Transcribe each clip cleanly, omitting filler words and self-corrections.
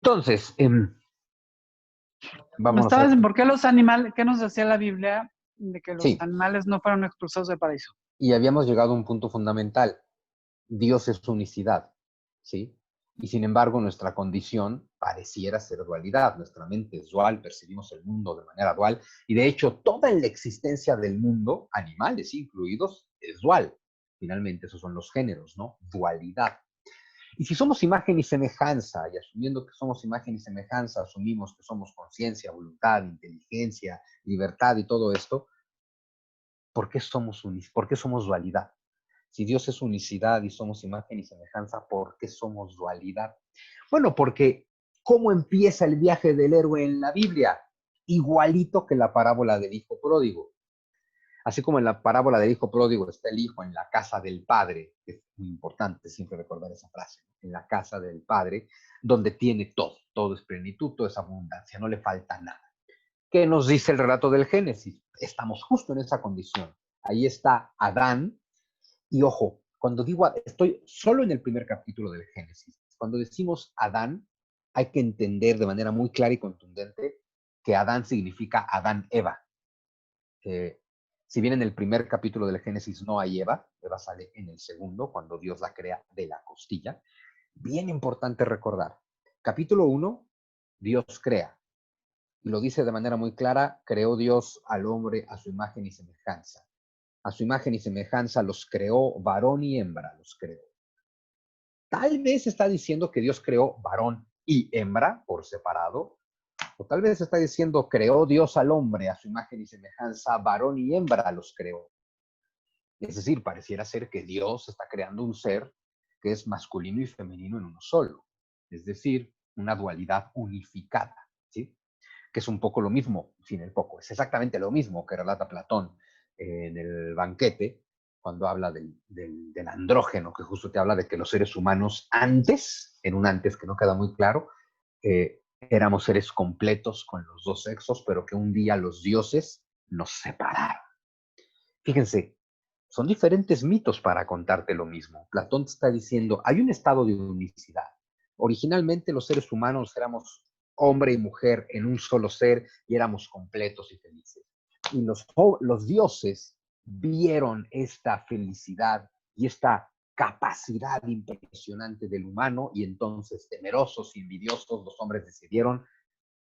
Entonces, Me vámonos estaba a... diciendo, ¿por qué los animales, qué nos decía la Biblia de que los Sí, animales no fueron expulsados del paraíso? y habíamos llegado a un punto fundamental. Dios es unicidad, ¿sí? Y sin embargo, nuestra condición pareciera ser dualidad. Nuestra mente es dual, percibimos el mundo de manera dual, y de hecho, toda la existencia del mundo, animales incluidos, es dual. Finalmente, esos son los géneros, ¿no? Dualidad. Y si somos imagen y semejanza, y asumiendo que somos imagen y semejanza, asumimos que somos conciencia, voluntad, inteligencia, libertad y todo esto, ¿por qué somos dualidad? Si Dios es unicidad y somos imagen y semejanza, ¿por qué somos dualidad? Bueno, porque ¿cómo empieza el viaje del héroe en la Biblia? Igualito que la parábola del hijo pródigo. Así como en la parábola del hijo pródigo está el hijo en la casa del padre, que es muy importante siempre recordar esa frase, en la casa del padre, donde tiene todo, todo es plenitud, todo es abundancia, no le falta nada. ¿Qué nos dice el relato del Génesis? Estamos justo en esa condición. Ahí está Adán, y ojo, cuando digo, estoy solo en el primer capítulo del Génesis, cuando decimos Adán, hay que entender de manera muy clara y contundente que Adán significa Adán-Eva. Eh, si bien en el primer capítulo del Génesis no hay Eva, Eva sale en el segundo, cuando Dios la crea de la costilla. Bien importante recordar, capítulo 1, Dios crea, y lo dice de manera muy clara, creó Dios al hombre a su imagen y semejanza. A su imagen y semejanza los creó, varón y hembra los creó. Tal vez está diciendo que Dios creó varón y hembra por separado, o tal vez está diciendo creó Dios al hombre a su imagen y semejanza, varón y hembra los creó. Es decir, pareciera ser que Dios está creando un ser que es masculino y femenino en uno solo. Es decir, una dualidad unificada, ¿sí? Que es un poco lo mismo, sin el poco, es exactamente lo mismo que relata Platón en el banquete, cuando habla del andrógeno, que justo te habla de que los seres humanos antes, en un antes que no queda muy claro, éramos seres completos con los dos sexos, pero que un día los dioses nos separaron. Fíjense, son diferentes mitos para contarte lo mismo. Platón te está diciendo, hay un estado de unicidad. Originalmente los seres humanos éramos hombre y mujer en un solo ser y éramos completos y felices. Y los dioses vieron esta felicidad y esta capacidad impresionante del humano y entonces temerosos y envidiosos los hombres decidieron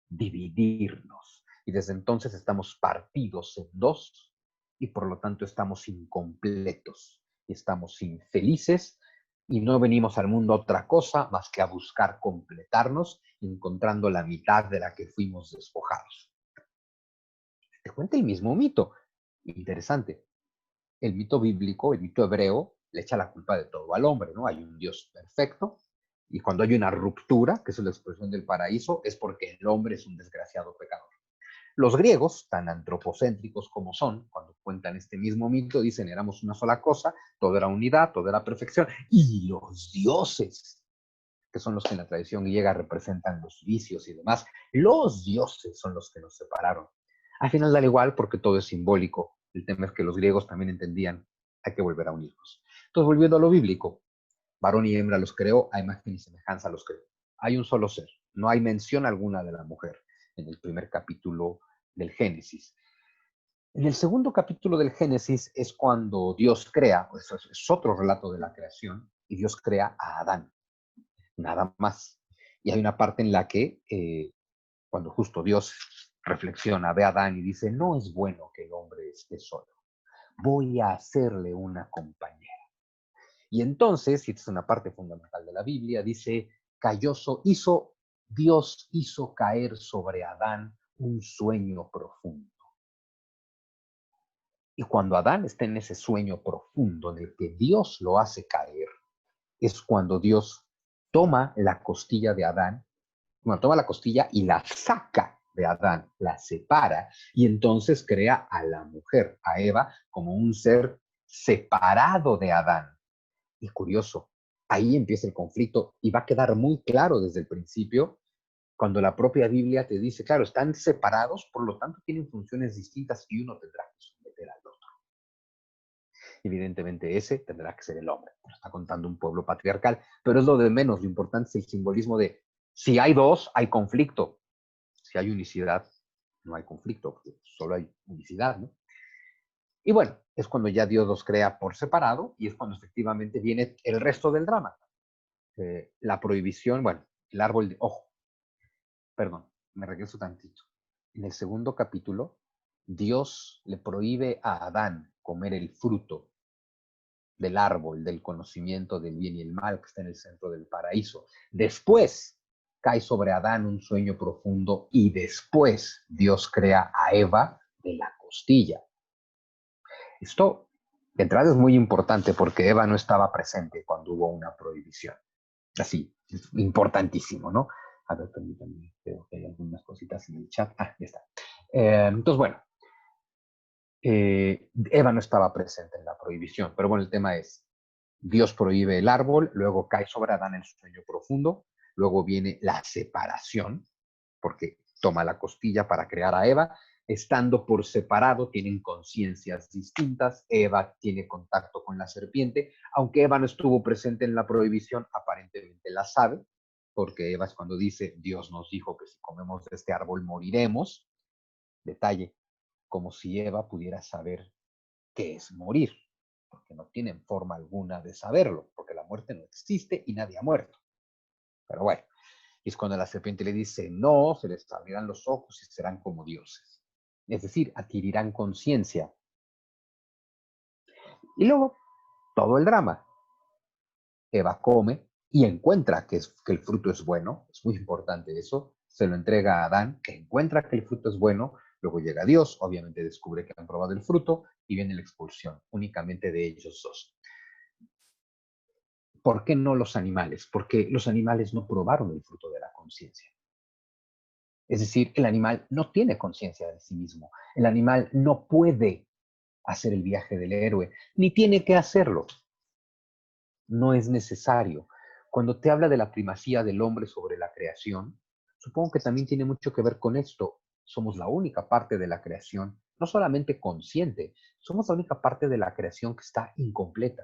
dividirnos. Y desde entonces estamos partidos en dos y por lo tanto estamos incompletos y estamos infelices y no venimos al mundo a otra cosa más que a buscar completarnos, encontrando la mitad de la que fuimos despojados. Te cuenta el mismo mito. Interesante. El mito bíblico, el mito hebreo, le echa la culpa de todo al hombre, ¿no? Hay un Dios perfecto y cuando hay una ruptura, que es la expresión del paraíso, es porque el hombre es un desgraciado pecador. Los griegos, tan antropocéntricos como son, cuando cuentan este mismo mito, dicen éramos una sola cosa, todo era unidad, todo era perfección. Y los dioses, que son los que en la tradición griega representan los vicios y demás, los dioses son los que nos separaron. Al final da igual porque todo es simbólico. El tema es que los griegos también entendían, hay que volver a unirnos. Entonces, volviendo a lo bíblico, varón y hembra los creó, a imagen y semejanza los creó. Hay un solo ser, no hay mención alguna de la mujer en el primer capítulo del Génesis. En el segundo capítulo del Génesis es cuando Dios crea, pues es otro relato de la creación, y Dios crea a Adán, nada más. Y hay una parte en la que, cuando justo Dios reflexiona, ve a Adán y dice, no es bueno que el hombre esté solo, voy a hacerle una compañera. Y entonces, y esta es una parte fundamental de la Biblia, dice, Dios hizo caer sobre Adán un sueño profundo. Y cuando Adán está en ese sueño profundo en el que Dios lo hace caer, es cuando Dios toma la costilla de Adán, bueno, toma la costilla y la saca de Adán, la separa y entonces crea a la mujer, a Eva, como un ser separado de Adán. Y curioso, ahí empieza el conflicto y va a quedar muy claro desde el principio cuando la propia Biblia te dice, claro, están separados, por lo tanto tienen funciones distintas y uno tendrá que someter al otro. Evidentemente ese tendrá que ser el hombre. Está contando un pueblo patriarcal, pero es lo de menos. Lo importante es el simbolismo de Si hay dos, hay conflicto. Si hay unicidad, no hay conflicto, porque solo hay unicidad, ¿no? Y bueno, es cuando ya Dios los crea por separado y es cuando efectivamente viene el resto del drama. La prohibición, bueno, el árbol de... Ojo, perdón, me regreso tantito. En el segundo capítulo, Dios le prohíbe a Adán comer el fruto del árbol del conocimiento del bien y el mal que está en el centro del paraíso. Después cae sobre Adán un sueño profundo y después Dios crea a Eva de la costilla. Esto, de entrada, es muy importante porque Eva no estaba presente cuando hubo una prohibición. Así, es importantísimo, ¿no? A ver, permítanme, creo que hay algunas cositas en el chat. Ah, ya está. Entonces, bueno, Eva no estaba presente en la prohibición, pero bueno, el tema es, Dios prohíbe el árbol, luego cae sobre Adán el sueño profundo, luego viene la separación, porque toma la costilla para crear a Eva, estando por separado, tienen conciencias distintas, Eva tiene contacto con la serpiente, aunque Eva no estuvo presente en la prohibición, aparentemente la sabe, porque Eva es cuando dice, Dios nos dijo que si comemos de este árbol moriremos, detalle, como si Eva pudiera saber qué es morir, porque no tienen forma alguna de saberlo, porque la muerte no existe y nadie ha muerto. Pero bueno, es cuando la serpiente le dice, no, se les abrirán los ojos y serán como dioses. Es decir, adquirirán conciencia. Y luego, todo el drama. Eva come y encuentra que el fruto es bueno, es muy importante eso, se lo entrega a Adán, que encuentra que el fruto es bueno, luego llega Dios, obviamente descubre que han probado el fruto y viene la expulsión, únicamente de ellos dos. ¿Por qué no los animales? Porque los animales no probaron el fruto de la conciencia. Es decir, el animal no tiene conciencia de sí mismo. El animal no puede hacer el viaje del héroe, ni tiene que hacerlo. No es necesario. Cuando te habla de la primacía del hombre sobre la creación, supongo que también tiene mucho que ver con esto. Somos la única parte de la creación, no solamente consciente, somos la única parte de la creación que está incompleta.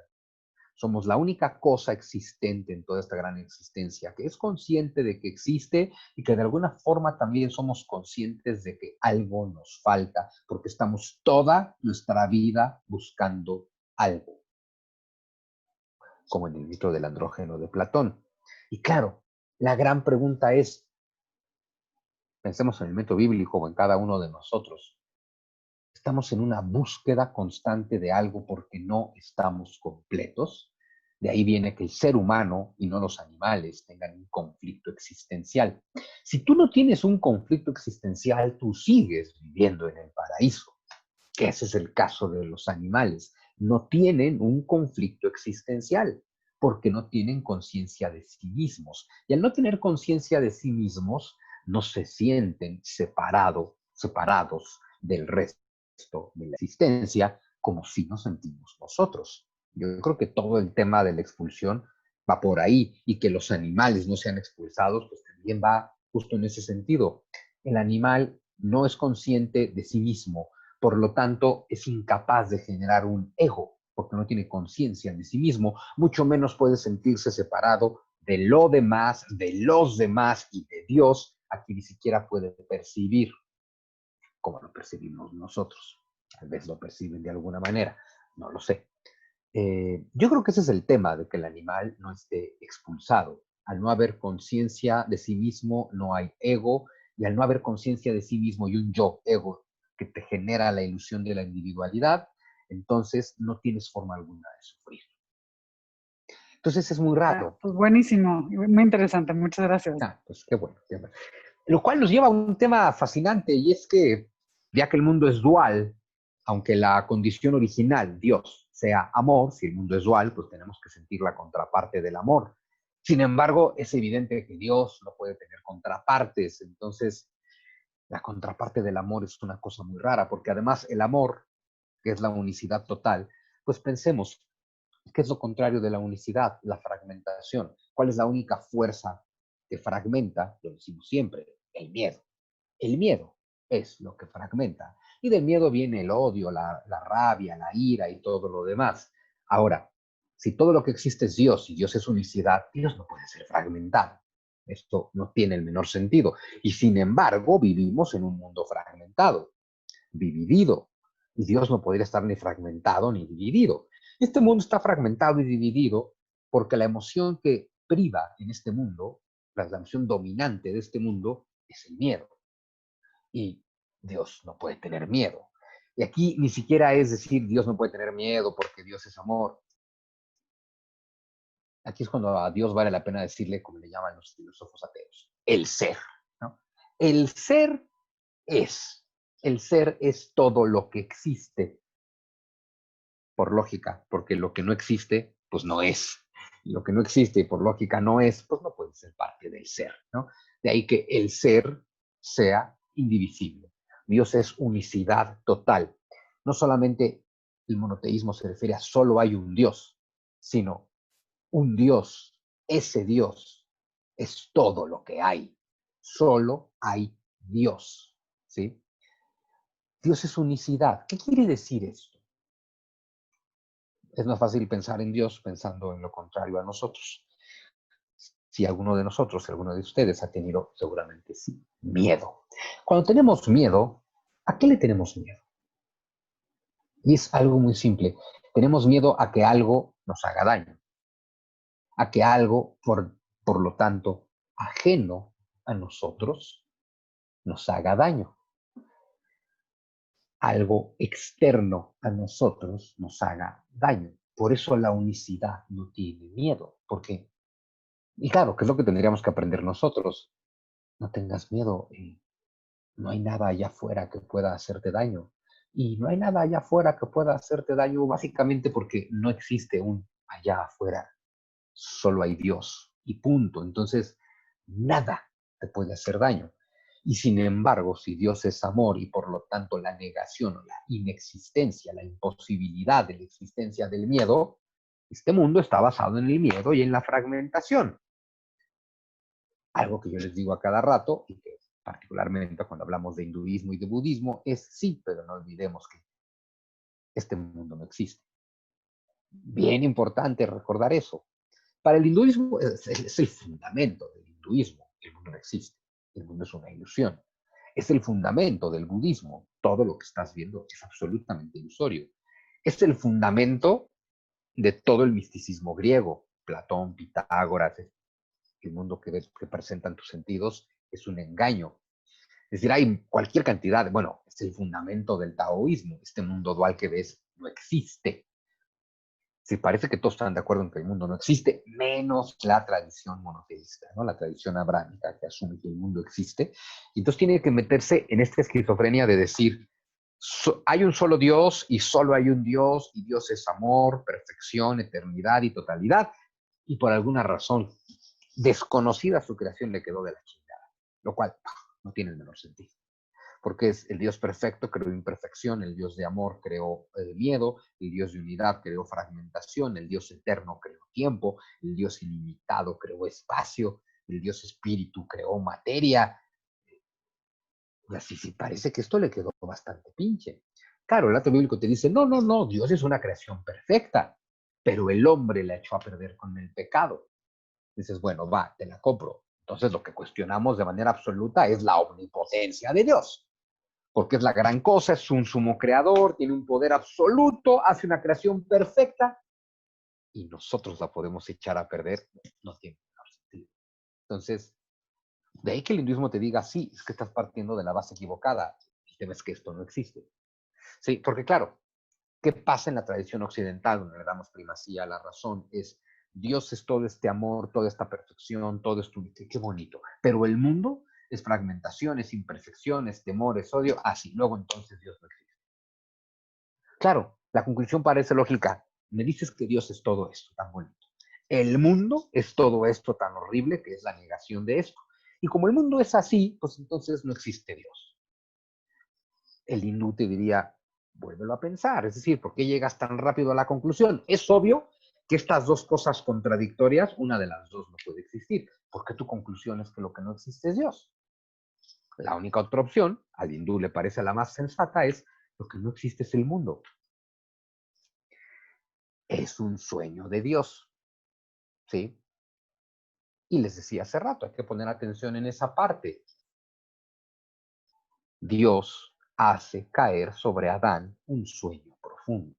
Somos la única cosa existente en toda esta gran existencia que es consciente de que existe y que de alguna forma también somos conscientes de que algo nos falta, porque estamos toda nuestra vida buscando algo, como en el mito del andrógeno de Platón. Y claro, la gran pregunta es, pensemos en el mito bíblico o en cada uno de nosotros, estamos en una búsqueda constante de algo porque no estamos completos. De ahí viene que el ser humano y no los animales tengan un conflicto existencial. Si tú no tienes un conflicto existencial, tú sigues viviendo en el paraíso. Ese es el caso de los animales. No tienen un conflicto existencial porque no tienen conciencia de sí mismos. Y al no tener conciencia de sí mismos, no se sienten separados del resto de la existencia, como si nos sentimos nosotros. Yo creo que todo el tema de la expulsión va por ahí y que los animales no sean expulsados, pues también va justo en ese sentido. El animal no es consciente de sí mismo, por lo tanto es incapaz de generar un ego, porque no tiene conciencia de sí mismo, mucho menos puede sentirse separado de lo demás, de los demás y de Dios, a quien ni siquiera puede percibir como lo percibimos nosotros. Tal vez lo perciben de alguna manera, no lo sé. Yo creo que ese es el tema de que el animal no esté expulsado. Al no haber conciencia de sí mismo, no hay ego, y al no haber conciencia de sí mismo y un yo, ego, que te genera la ilusión de la individualidad, entonces no tienes forma alguna de sufrir. Entonces es muy Ah, raro. pues buenísimo, muy interesante, muchas gracias. Ah, pues qué bueno. Qué bueno. Lo cual nos lleva a un tema fascinante y es que ya que el mundo es dual, aunque la condición original, Dios, sea amor, si el mundo es dual, pues tenemos que sentir la contraparte del amor. Sin embargo, es evidente que Dios no puede tener contrapartes, entonces la contraparte del amor es una cosa muy rara, porque además el amor, que es la unicidad total, pues pensemos, ¿qué es lo contrario de la unicidad? La fragmentación. ¿Cuál es la única fuerza que fragmenta? Lo decimos siempre, el miedo. El miedo es lo que fragmenta. Y del miedo viene el odio, la rabia, la ira y todo lo demás. Ahora, si todo lo que existe es Dios y Dios es unicidad, Dios no puede ser fragmentado. Esto no tiene el menor sentido. Y sin embargo, vivimos en un mundo fragmentado, dividido. Y Dios no podría estar ni fragmentado ni dividido. Este mundo está fragmentado y dividido porque la emoción que priva en este mundo, la emoción dominante de este mundo, es el miedo. Y Dios no puede tener miedo. Y aquí ni siquiera es decir Dios no puede tener miedo porque Dios es amor. Aquí es cuando a Dios vale la pena decirle, como le llaman los filósofos ateos, el ser, ¿no? El ser es. El ser es todo lo que existe, por lógica, porque lo que no existe, pues no es. Y lo que no existe y por lógica no es, pues no puede ser parte del ser, ¿no? De ahí que el ser sea indivisible. Dios es unicidad total. No solamente el monoteísmo se refiere a solo hay un Dios, sino un Dios, ese Dios es todo lo que hay. Solo hay Dios, ¿sí? Dios es unicidad. ¿Qué quiere decir esto? Es más fácil pensar en Dios pensando en lo contrario a nosotros. Si alguno de nosotros, si alguno de ustedes ha tenido, seguramente sí, miedo. Cuando tenemos miedo, ¿a qué le tenemos miedo? Y es algo muy simple. Tenemos miedo a que algo nos haga daño, a que algo, por lo tanto, ajeno a nosotros, nos haga daño. Algo externo a nosotros nos haga daño. Por eso la unicidad no tiene miedo, porque, y claro, ¿qué es lo que tendríamos que aprender nosotros? No tengas miedo, no hay nada allá afuera que pueda hacerte daño. Y no hay nada allá afuera que pueda hacerte daño básicamente porque no existe un allá afuera, solo hay Dios y punto. Entonces, nada te puede hacer daño. Y sin embargo, si Dios es amor y por lo tanto la negación o la inexistencia, la imposibilidad de la existencia del miedo, este mundo está basado en el miedo y en la fragmentación. Algo que yo les digo a cada rato y que particularmente cuando hablamos de hinduismo y de budismo es sí, pero no olvidemos que este mundo no existe. Bien importante recordar eso. Para el hinduismo es el fundamento del hinduismo. El mundo no existe. El mundo es una ilusión. Es el fundamento del budismo. Todo lo que estás viendo es absolutamente ilusorio. Es el fundamento de todo el misticismo griego. Platón, Pitágoras, el mundo que presentan tus sentidos es un engaño. Es decir, hay cualquier cantidad, bueno, es el fundamento del taoísmo. Este mundo dual que ves no existe. Sí, parece que todos están de acuerdo en que el mundo no existe, menos la tradición monoteísta, ¿no? La tradición abrámica que asume que el mundo existe. Y entonces tiene que meterse en esta esquizofrenia de decir, hay un solo Dios y solo hay un Dios y Dios es amor, perfección, eternidad y totalidad. Y por alguna razón desconocida su creación le quedó de la chingada, lo cual no tiene el menor sentido porque es el Dios perfecto creó imperfección, el Dios de amor creó miedo, el Dios de unidad creó fragmentación, el Dios eterno creó tiempo, el Dios ilimitado creó espacio, el Dios espíritu creó materia. Y así sí parece que esto le quedó bastante pinche. Claro, el acto bíblico te dice, no, no, no, Dios es una creación perfecta, pero el hombre la echó a perder con el pecado. Dices, bueno, va, te la compro. Entonces lo que cuestionamos de manera absoluta es la omnipotencia de Dios porque es la gran cosa, es un sumo creador, tiene un poder absoluto, hace una creación perfecta y nosotros la podemos echar a perder, no tiene sentido. Entonces, de ahí que el hinduismo te diga, sí, es que estás partiendo de la base equivocada, el tema es que esto no existe. Sí, porque claro, ¿qué pasa en la tradición occidental donde le damos primacía a la razón? Es Dios es todo este amor, toda esta perfección, todo esto, qué bonito. Pero el mundo es fragmentaciones, imperfecciones, temores, odio, así. Luego entonces Dios no existe. Claro, la conclusión parece lógica. Me dices que Dios es todo esto tan bonito. El mundo es todo esto tan horrible que es la negación de esto. Y como el mundo es así, pues entonces no existe Dios. El hindú te diría, vuélvelo a pensar. Es decir, ¿por qué llegas tan rápido a la conclusión? Es obvio que estas dos cosas contradictorias, una de las dos no puede existir. Porque tu conclusión es que lo que no existe es Dios. La única otra opción, al hindú le parece la más sensata, es lo que no existe es el mundo. Es un sueño de Dios, ¿sí? Y les decía hace rato, hay que poner atención en esa parte. Dios hace caer sobre Adán un sueño profundo.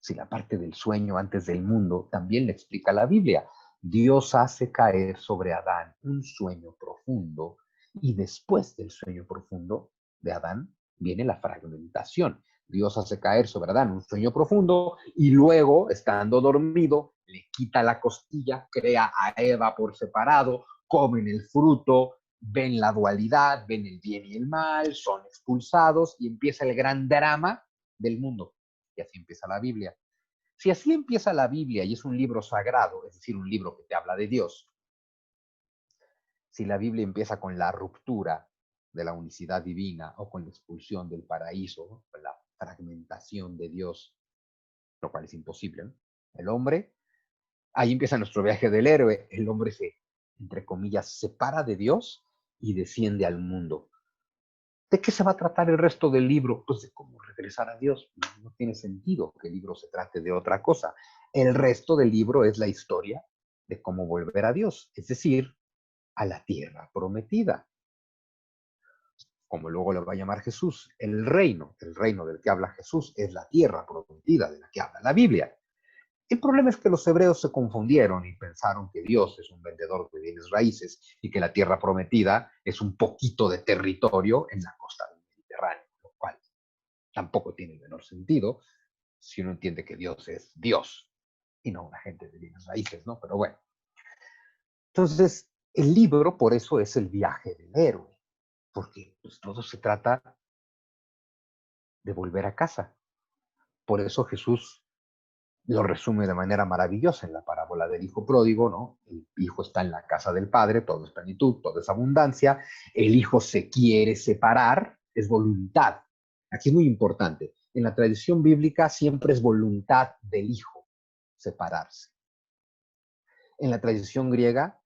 Si la parte del sueño antes del mundo también le explica la Biblia. Dios hace caer sobre Adán un sueño profundo y después del sueño profundo de Adán viene la fragmentación. Dios hace caer sobre Adán un sueño profundo y luego, estando dormido, le quita la costilla, crea a Eva por separado, comen el fruto, ven la dualidad, ven el bien y el mal, son expulsados y empieza el gran drama del mundo. Y así empieza la Biblia. Si así empieza la Biblia y es un libro sagrado, es decir, un libro que te habla de Dios, si la Biblia empieza con la ruptura de la unicidad divina o con la expulsión del paraíso, con la fragmentación de Dios, lo cual es imposible, ¿no? El hombre, ahí empieza nuestro viaje del héroe, el hombre se, entre comillas, separa de Dios y desciende al mundo. ¿De qué se va a tratar el resto del libro? Pues de cómo regresar a Dios. No tiene sentido que el libro se trate de otra cosa. El resto del libro es la historia de cómo volver a Dios, es decir, a la tierra prometida, como luego lo va a llamar Jesús. El reino del que habla Jesús es la tierra prometida de la que habla la Biblia. El problema es que los hebreos se confundieron y pensaron que Dios es un vendedor de bienes raíces y que la tierra prometida es un poquito de territorio en la costa del Mediterráneo, lo cual tampoco tiene el menor sentido si uno entiende que Dios es Dios y no un agente de bienes raíces, ¿no? Pero bueno. Entonces, el libro por eso es el viaje del héroe, porque pues, todo se trata de volver a casa. Por eso Jesús lo resume de manera maravillosa en la parábola del hijo pródigo, ¿no? El hijo está en la casa del padre, todo es plenitud, todo es abundancia, el hijo se quiere separar, es voluntad. Aquí es muy importante, en la tradición bíblica siempre es voluntad del hijo separarse. En la tradición griega,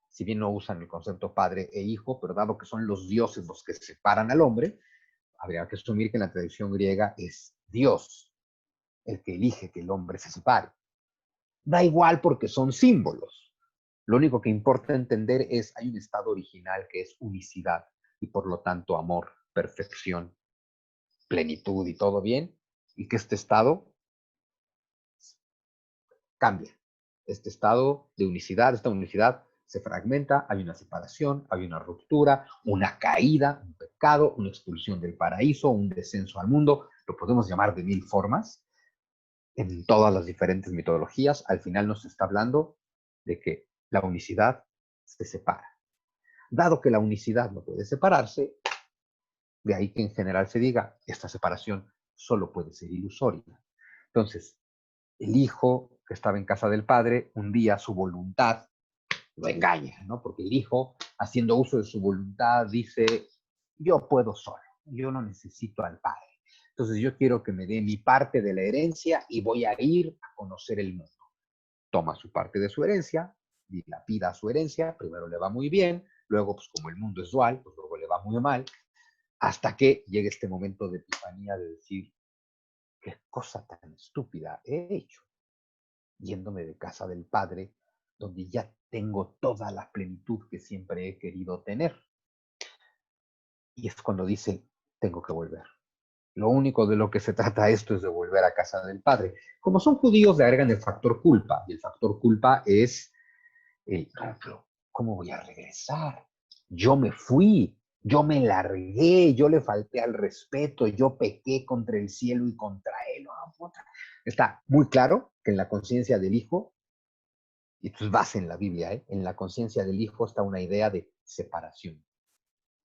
si bien no usan el concepto padre e hijo, pero dado que son los dioses los que separan al hombre, habría que asumir que en la tradición griega es Dios el que elige que el hombre se separe. Da igual porque son símbolos. Lo único que importa entender es hay un estado original que es unicidad y por lo tanto amor, perfección, plenitud y todo bien, y que este estado cambia. Este estado de unicidad, esta unicidad se fragmenta, hay una separación, hay una ruptura, una caída, un pecado, una expulsión del paraíso, un descenso al mundo, lo podemos llamar de mil formas, en todas las diferentes mitologías, al final nos está hablando de que la unicidad se separa. Dado que la unicidad no puede separarse, de ahí que en general se diga, esta separación solo puede ser ilusoria. Entonces, el hijo que estaba en casa del padre, un día su voluntad lo engaña, ¿no? Porque el hijo, haciendo uso de su voluntad, dice, yo puedo solo, yo no necesito al padre. Entonces yo quiero que me dé mi parte de la herencia y voy a ir a conocer el mundo. Toma su parte de su herencia, dilapida su herencia, primero le va muy bien, luego, pues como el mundo es dual, pues luego le va muy mal, hasta que llegue este momento de epifanía de decir, qué cosa tan estúpida he hecho, yéndome de casa del padre, donde ya tengo toda la plenitud que siempre he querido tener. Y es cuando dice, tengo que volver. Lo único de lo que se trata esto es de volver a casa del padre. Como son judíos, le agregan el factor culpa, y el factor culpa es no, pero ¿cómo voy a regresar? Yo me fui, yo me largué, yo le falté al respeto, yo pequé contra el cielo y contra él. Oh, está muy claro que en la conciencia del hijo, y esto es base en la Biblia, en la conciencia del hijo está una idea de separación.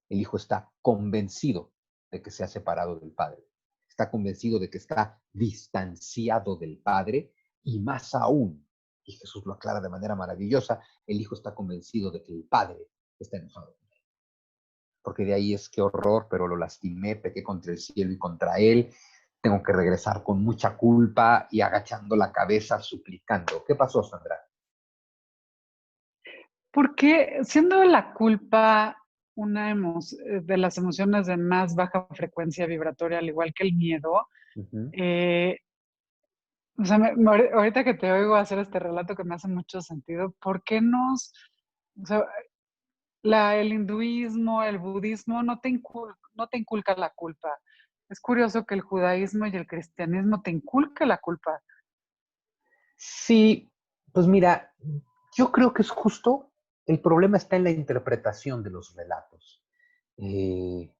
El hijo está convencido de que se ha separado del padre. Está convencido de que está distanciado del padre y más aún, y Jesús lo aclara de manera maravillosa, el hijo está convencido de que el padre está enojado con él. Porque de ahí es que horror, pero lo lastimé, pequé contra el cielo y contra él, tengo que regresar con mucha culpa y agachando la cabeza, suplicando. ¿Qué pasó, Sandra? Porque siendo la culpa una de las emociones de más baja frecuencia vibratoria, al igual que el miedo, Uh -huh. eh, o sea, ahorita que te oigo hacer este relato que me hace mucho sentido, ¿por qué nos O sea, el hinduismo, el budismo no te inculca la culpa. Es curioso que el judaísmo y el cristianismo te inculca la culpa. Sí, pues mira, yo creo que es justo, el problema está en la interpretación de los relatos. Eh,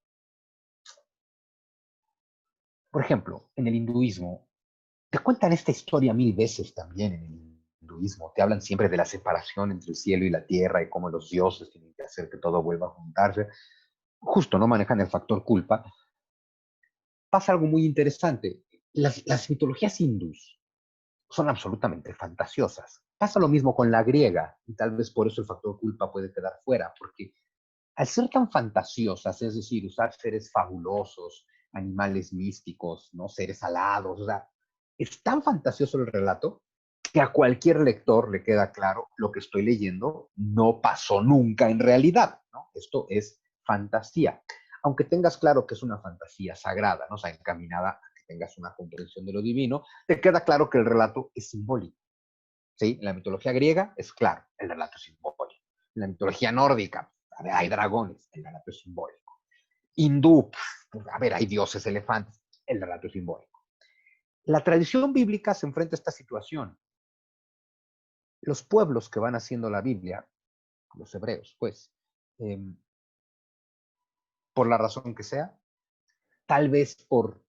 por ejemplo, en el hinduismo, te cuentan esta historia mil veces también en el hinduismo. Te hablan siempre de la separación entre el cielo y la tierra y cómo los dioses tienen que hacer que todo vuelva a juntarse. Justo no manejan el factor culpa. Pasa algo muy interesante. Las mitologías hindús son absolutamente fantasiosas. Pasa lo mismo con la griega, y tal vez por eso el factor culpa puede quedar fuera, porque al ser tan fantasiosas, es decir, usar seres fabulosos, animales místicos, ¿no? Seres alados, o sea, es tan fantasioso el relato que a cualquier lector le queda claro lo que estoy leyendo no pasó nunca en realidad, ¿no? Esto es fantasía. Aunque tengas claro que es una fantasía sagrada, ¿no? O sea, encaminada a que tengas una comprensión de lo divino, te queda claro que el relato es simbólico. ¿Sí? En la mitología griega es claro, el relato es simbólico. En la mitología nórdica, a ver, hay dragones, el relato es simbólico. Hindú, pues, a ver, hay dioses elefantes, el relato es simbólico. La tradición bíblica se enfrenta a esta situación. Los pueblos que van haciendo la Biblia, los hebreos, pues, eh, por la razón que sea, tal vez por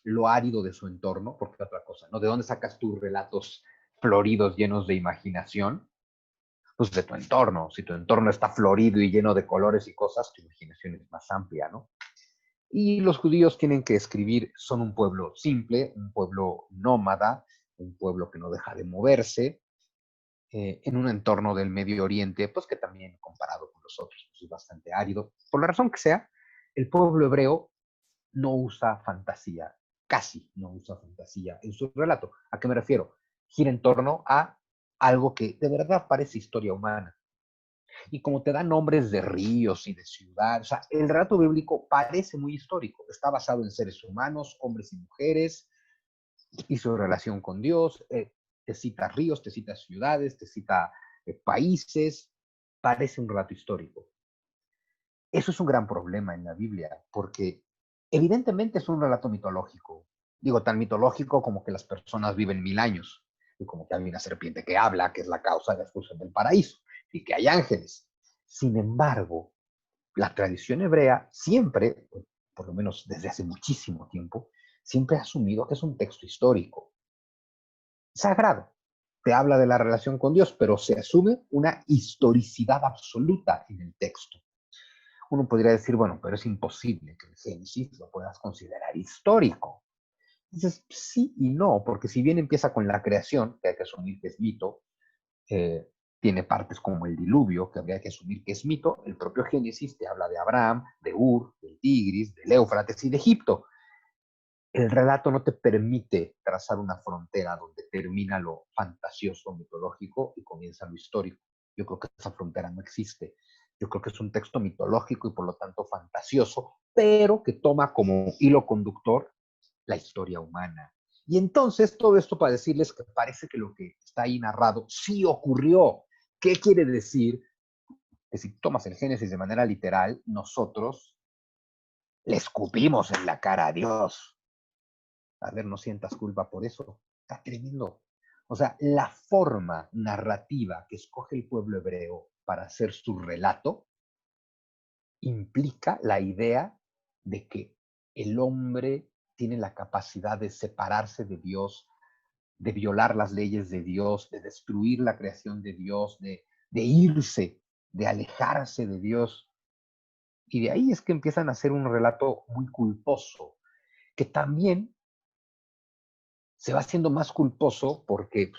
lo árido de su entorno, porque otra cosa, ¿no? ¿De dónde sacas tus relatos floridos, llenos de imaginación? Pues de tu entorno. Si tu entorno está florido y lleno de colores y cosas, tu imaginación es más amplia, ¿no? Y los judíos tienen que escribir, son un pueblo simple, un pueblo nómada, un pueblo que no deja de moverse, en un entorno del Medio Oriente, pues que también comparado con los otros, pues es bastante árido. Por la razón que sea, el pueblo hebreo no usa fantasía, casi no usa fantasía en su relato. ¿A qué me refiero? Gira en torno a algo que de verdad parece historia humana. Y como te da nombres de ríos y de ciudades, o sea, el relato bíblico parece muy histórico, está basado en seres humanos, hombres y mujeres, y su relación con Dios, te cita ríos, te cita ciudades, te cita países, parece un relato histórico. Eso es un gran problema en la Biblia, porque evidentemente es un relato mitológico. Digo, tan mitológico como que las personas viven 1000 años, y como que hay una serpiente que habla, que es la causa de la expulsión del paraíso, y que hay ángeles. Sin embargo, la tradición hebrea siempre, por lo menos desde hace muchísimo tiempo, siempre ha asumido que es un texto histórico, sagrado. Te habla de la relación con Dios, pero se asume una historicidad absoluta en el texto. Uno podría decir, bueno, pero es imposible que el Génesis lo puedas considerar histórico. Dices, sí y no, porque si bien empieza con la creación, que hay que asumir que es mito, eh, tiene partes como el diluvio, que habría que asumir que es mito, el propio Génesis te habla de Abraham, de Ur, del Tigris, del Éufrates y de Egipto. El relato no te permite trazar una frontera donde termina lo fantasioso, mitológico y comienza lo histórico. Yo creo que esa frontera no existe. Yo creo que es un texto mitológico y por lo tanto fantasioso, pero que toma como hilo conductor la historia humana. Y entonces todo esto para decirles que parece que lo que está ahí narrado sí ocurrió. ¿Qué quiere decir? Que si tomas el Génesis de manera literal, nosotros le escupimos en la cara a Dios. A ver, no sientas culpa por eso. Está tremendo. O sea, la forma narrativa que escoge el pueblo hebreo para hacer su relato implica la idea de que el hombre tiene la capacidad de separarse de Dios, de violar las leyes de Dios, de destruir la creación de Dios, de irse, de alejarse de Dios. Y de ahí es que empiezan a hacer un relato muy culposo, que también se va haciendo más culposo porque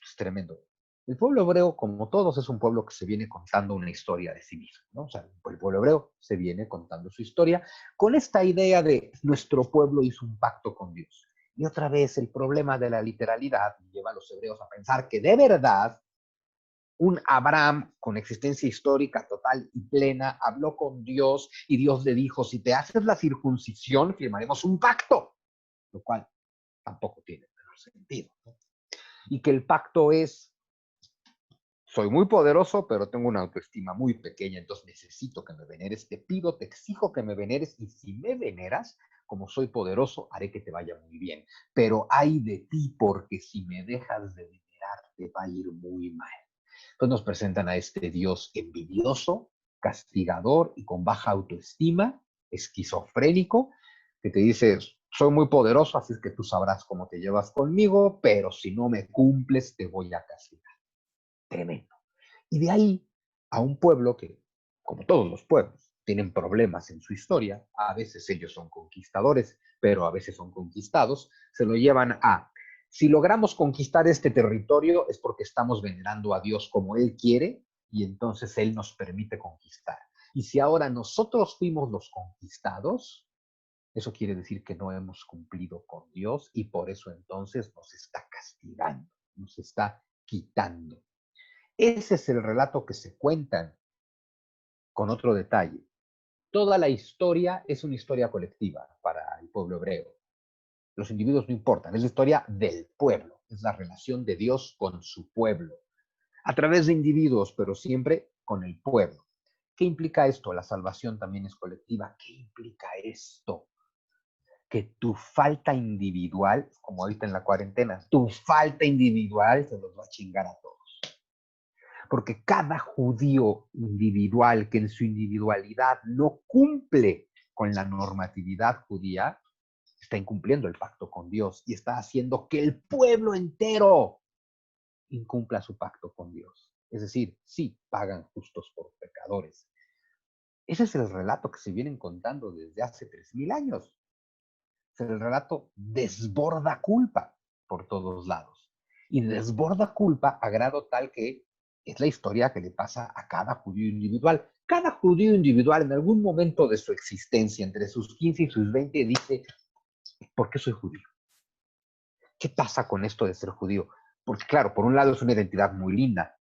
es tremendo. El pueblo hebreo, como todos, es un pueblo que se viene contando una historia de sí mismo, ¿no? O sea, el pueblo hebreo se viene contando su historia con esta idea de nuestro pueblo hizo un pacto con Dios. Y otra vez el problema de la literalidad lleva a los hebreos a pensar que de verdad un Abraham con existencia histórica total y plena habló con Dios y Dios le dijo, si te haces la circuncisión, firmaremos un pacto, lo cual tampoco tiene sentido, ¿no? Y que el pacto es soy muy poderoso, pero tengo una autoestima muy pequeña, entonces necesito que me veneres, te pido, te exijo que me veneres, y si me veneras, como soy poderoso, haré que te vaya muy bien. Pero ay de ti, porque si me dejas de venerar, te va a ir muy mal. Entonces nos presentan a este Dios envidioso, castigador y con baja autoestima, esquizofrénico, que te dice, soy muy poderoso, así es que tú sabrás cómo te llevas conmigo, pero si no me cumples, te voy a castigar. Tremendo. Y de ahí a un pueblo que, como todos los pueblos, tienen problemas en su historia, a veces ellos son conquistadores, pero a veces son conquistados, se lo llevan a, si logramos conquistar este territorio es porque estamos venerando a Dios como Él quiere y entonces Él nos permite conquistar. Y si ahora nosotros fuimos los conquistados, eso quiere decir que no hemos cumplido con Dios y por eso entonces nos está castigando, nos está quitando. Ese es el relato que se cuentan con otro detalle. Toda la historia es una historia colectiva para el pueblo hebreo. Los individuos no importan, es la historia del pueblo, es la relación de Dios con su pueblo, a través de individuos, pero siempre con el pueblo. ¿Qué implica esto? La salvación también es colectiva. ¿Qué implica esto? Que tu falta individual, como ahorita en la cuarentena, tu falta individual se los va a chingar a todos. Porque cada judío individual que en su individualidad no cumple con la normatividad judía, está incumpliendo el pacto con Dios y está haciendo que el pueblo entero incumpla su pacto con Dios. Es decir, sí, pagan justos por pecadores. Ese es el relato que se vienen contando desde hace 3000 años. El relato desborda culpa por todos lados. Y desborda culpa a grado tal que es la historia que le pasa a cada judío individual. Cada judío individual en algún momento de su existencia, entre sus 15 y sus 20, dice, ¿por qué soy judío? ¿Qué pasa con esto de ser judío? Porque claro, por un lado es una identidad muy linda,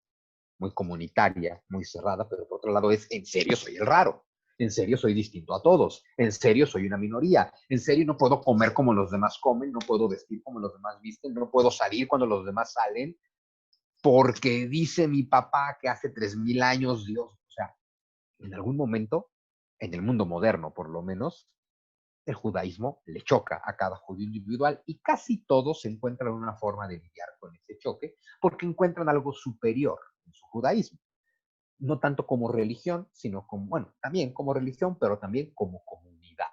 muy comunitaria, muy cerrada, pero por otro lado es, en serio soy el raro, en serio soy distinto a todos, en serio soy una minoría, en serio no puedo comer como los demás comen, no puedo vestir como los demás visten, no puedo salir cuando los demás salen, porque dice mi papá que hace 3000 años Dios, o sea, en algún momento, en el mundo moderno por lo menos, el judaísmo le choca a cada judío individual y casi todos encuentran una forma de lidiar con ese choque porque encuentran algo superior en su judaísmo. No tanto como religión, sino como, bueno, también como religión, pero también como comunidad,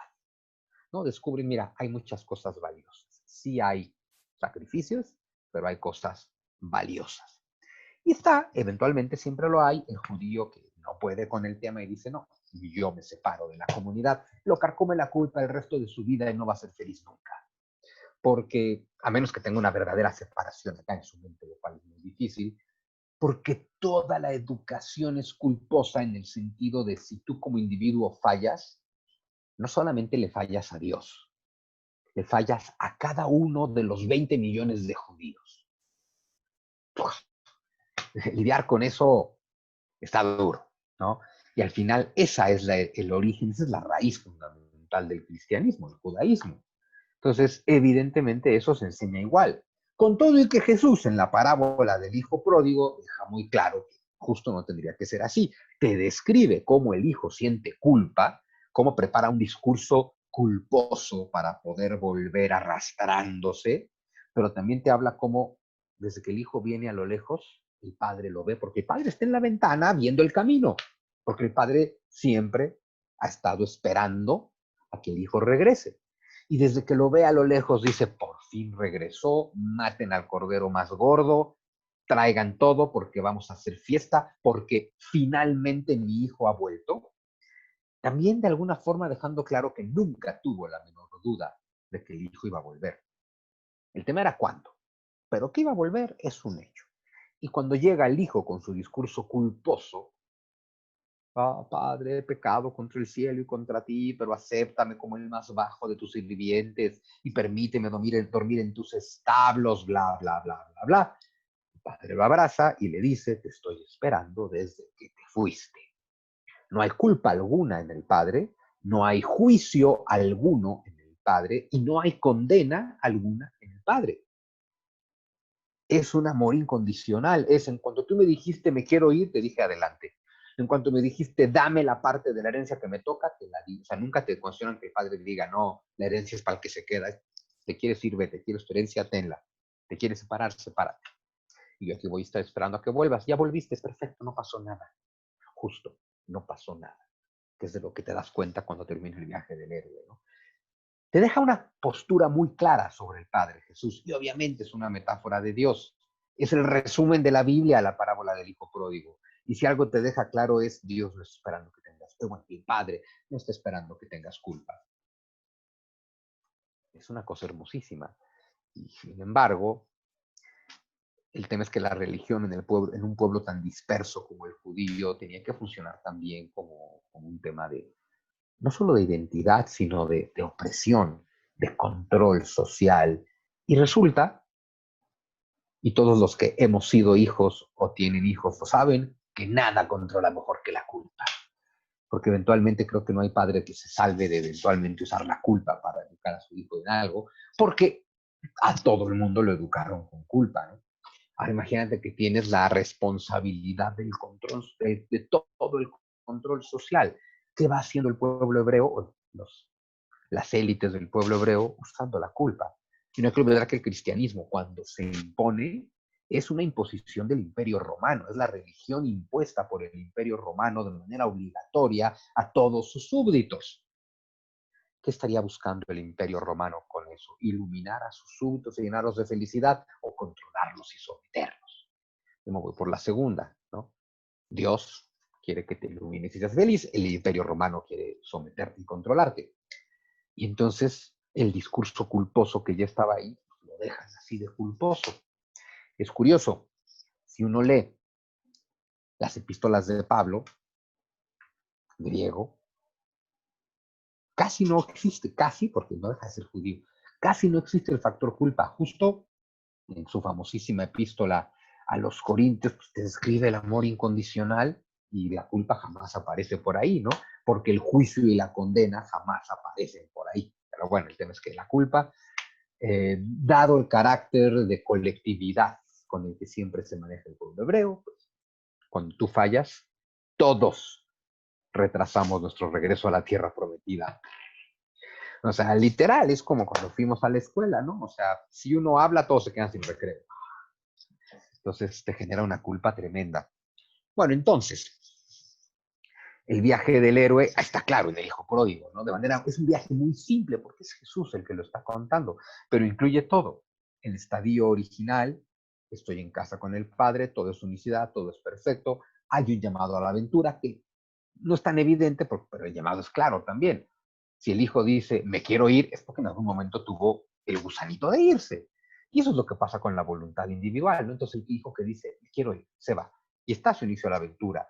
¿no? Descubren, mira, hay muchas cosas valiosas. Sí hay sacrificios, pero hay cosas valiosas. Y está, eventualmente siempre lo hay, el judío que no puede con el tema y dice, no, yo me separo de la comunidad, lo carcome la culpa el resto de su vida y no va a ser feliz nunca. Porque, a menos que tenga una verdadera separación acá en su mente, lo cual es muy difícil, porque toda la educación es culposa en el sentido de si tú como individuo fallas, no solamente le fallas a Dios, le fallas a cada uno de los 20 millones de judíos. Lidiar con eso está duro, ¿no? Y al final esa es el origen, esa es la raíz fundamental del cristianismo, el judaísmo. Entonces, evidentemente eso se enseña igual. Con todo y que Jesús en la parábola del hijo pródigo deja muy claro que justo no tendría que ser así. Te describe cómo el hijo siente culpa, cómo prepara un discurso culposo para poder volver arrastrándose, pero también te habla cómo desde que el hijo viene a lo lejos, el padre lo ve, porque el padre está en la ventana viendo el camino, porque el padre siempre ha estado esperando a que el hijo regrese. Y desde que lo ve a lo lejos dice, por fin regresó, maten al cordero más gordo, traigan todo porque vamos a hacer fiesta, porque finalmente mi hijo ha vuelto. También de alguna forma dejando claro que nunca tuvo la menor duda de que el hijo iba a volver. El tema era cuándo, pero que iba a volver es un hecho. Y cuando llega el hijo con su discurso culposo, ah, Padre, he pecado contra el cielo y contra ti, pero acéptame como el más bajo de tus sirvientes y permíteme dormir en tus establos, bla, bla, bla, bla, bla. El padre lo abraza y le dice, te estoy esperando desde que te fuiste. No hay culpa alguna en el padre, no hay juicio alguno en el padre y no hay condena alguna en el padre. es un amor incondicional. Es en cuanto tú me dijiste me quiero ir, te dije adelante. En cuanto me dijiste dame la parte de la herencia que me toca, te la di. O sea, nunca te cuestionan que el padre diga no, la herencia es para el que se queda. Te quieres ir, vete, quieres tu herencia, tenla. Te quieres separar, sepárate. Y yo aquí voy a estar esperando a que vuelvas. Ya volviste, es perfecto, no pasó nada. Justo, no pasó nada. Que es de lo que te das cuenta cuando termina el viaje del héroe, ¿no? Te deja una postura muy clara sobre el Padre Jesús. Y obviamente es una metáfora de Dios. Es el resumen de la Biblia, la parábola del Hijo Pródigo. Y si algo te deja claro es Dios no está esperando que tengas, bueno, el Padre no está esperando que tengas culpa. Es una cosa hermosísima. Y sin embargo, el tema es que la religión en, el pueblo, en un pueblo tan disperso como el judío tenía que funcionar también como un tema de, no solo de identidad, sino de opresión, de control social. Y resulta, y todos los que hemos sido hijos o tienen hijos lo saben, que nada controla mejor que la culpa. Porque eventualmente creo que no hay padre que se salve de eventualmente usar la culpa para educar a su hijo en algo, porque a todo el mundo lo educaron con culpa, ¿no? Ahora imagínate que tienes la responsabilidad del control, de todo el control social. ¿Qué va haciendo el pueblo hebreo o las élites del pueblo hebreo usando la culpa? Y no hay que olvidar que el cristianismo, cuando se impone, es una imposición del Imperio Romano, es la religión impuesta por el Imperio Romano de manera obligatoria a todos sus súbditos. ¿Qué estaría buscando el Imperio Romano con eso? ¿Iluminar a sus súbditos y llenarlos de felicidad o controlarlos y someterlos? Yo me voy por la segunda, ¿no? Dios quiere que te ilumines y seas feliz, el Imperio Romano quiere someterte y controlarte. Y entonces el discurso culposo que ya estaba ahí, lo dejan así de culposo. Es curioso, si uno lee las epístolas de Pablo, griego, casi no existe, casi, porque no deja de ser judío, casi no existe el factor culpa. Justo en su famosísima epístola a los Corintios, pues te describe el amor incondicional y la culpa jamás aparece por ahí, ¿no? Porque el juicio y la condena jamás aparecen por ahí. Pero bueno, el tema es que la culpa, dado el carácter de colectividad con el que siempre se maneja el pueblo hebreo, pues, cuando tú fallas, todos retrasamos nuestro regreso a la tierra prometida. O sea, literal, es como cuando fuimos a la escuela, ¿no? O sea, si uno habla, todos se quedan sin recreo. Entonces te genera una culpa tremenda. Bueno, entonces, el viaje del héroe, está claro, en el hijo pródigo, ¿no? De manera, es un viaje muy simple porque es Jesús el que lo está contando, pero incluye todo. El estadio original, estoy en casa con el Padre, todo es unicidad, todo es perfecto, hay un llamado a la aventura que no es tan evidente, pero el llamado es claro también. Si el hijo dice, me quiero ir, es porque en algún momento tuvo el gusanito de irse. Y eso es lo que pasa con la voluntad individual, ¿no? Entonces el hijo que dice, me quiero ir, se va. Y está a su inicio a la aventura.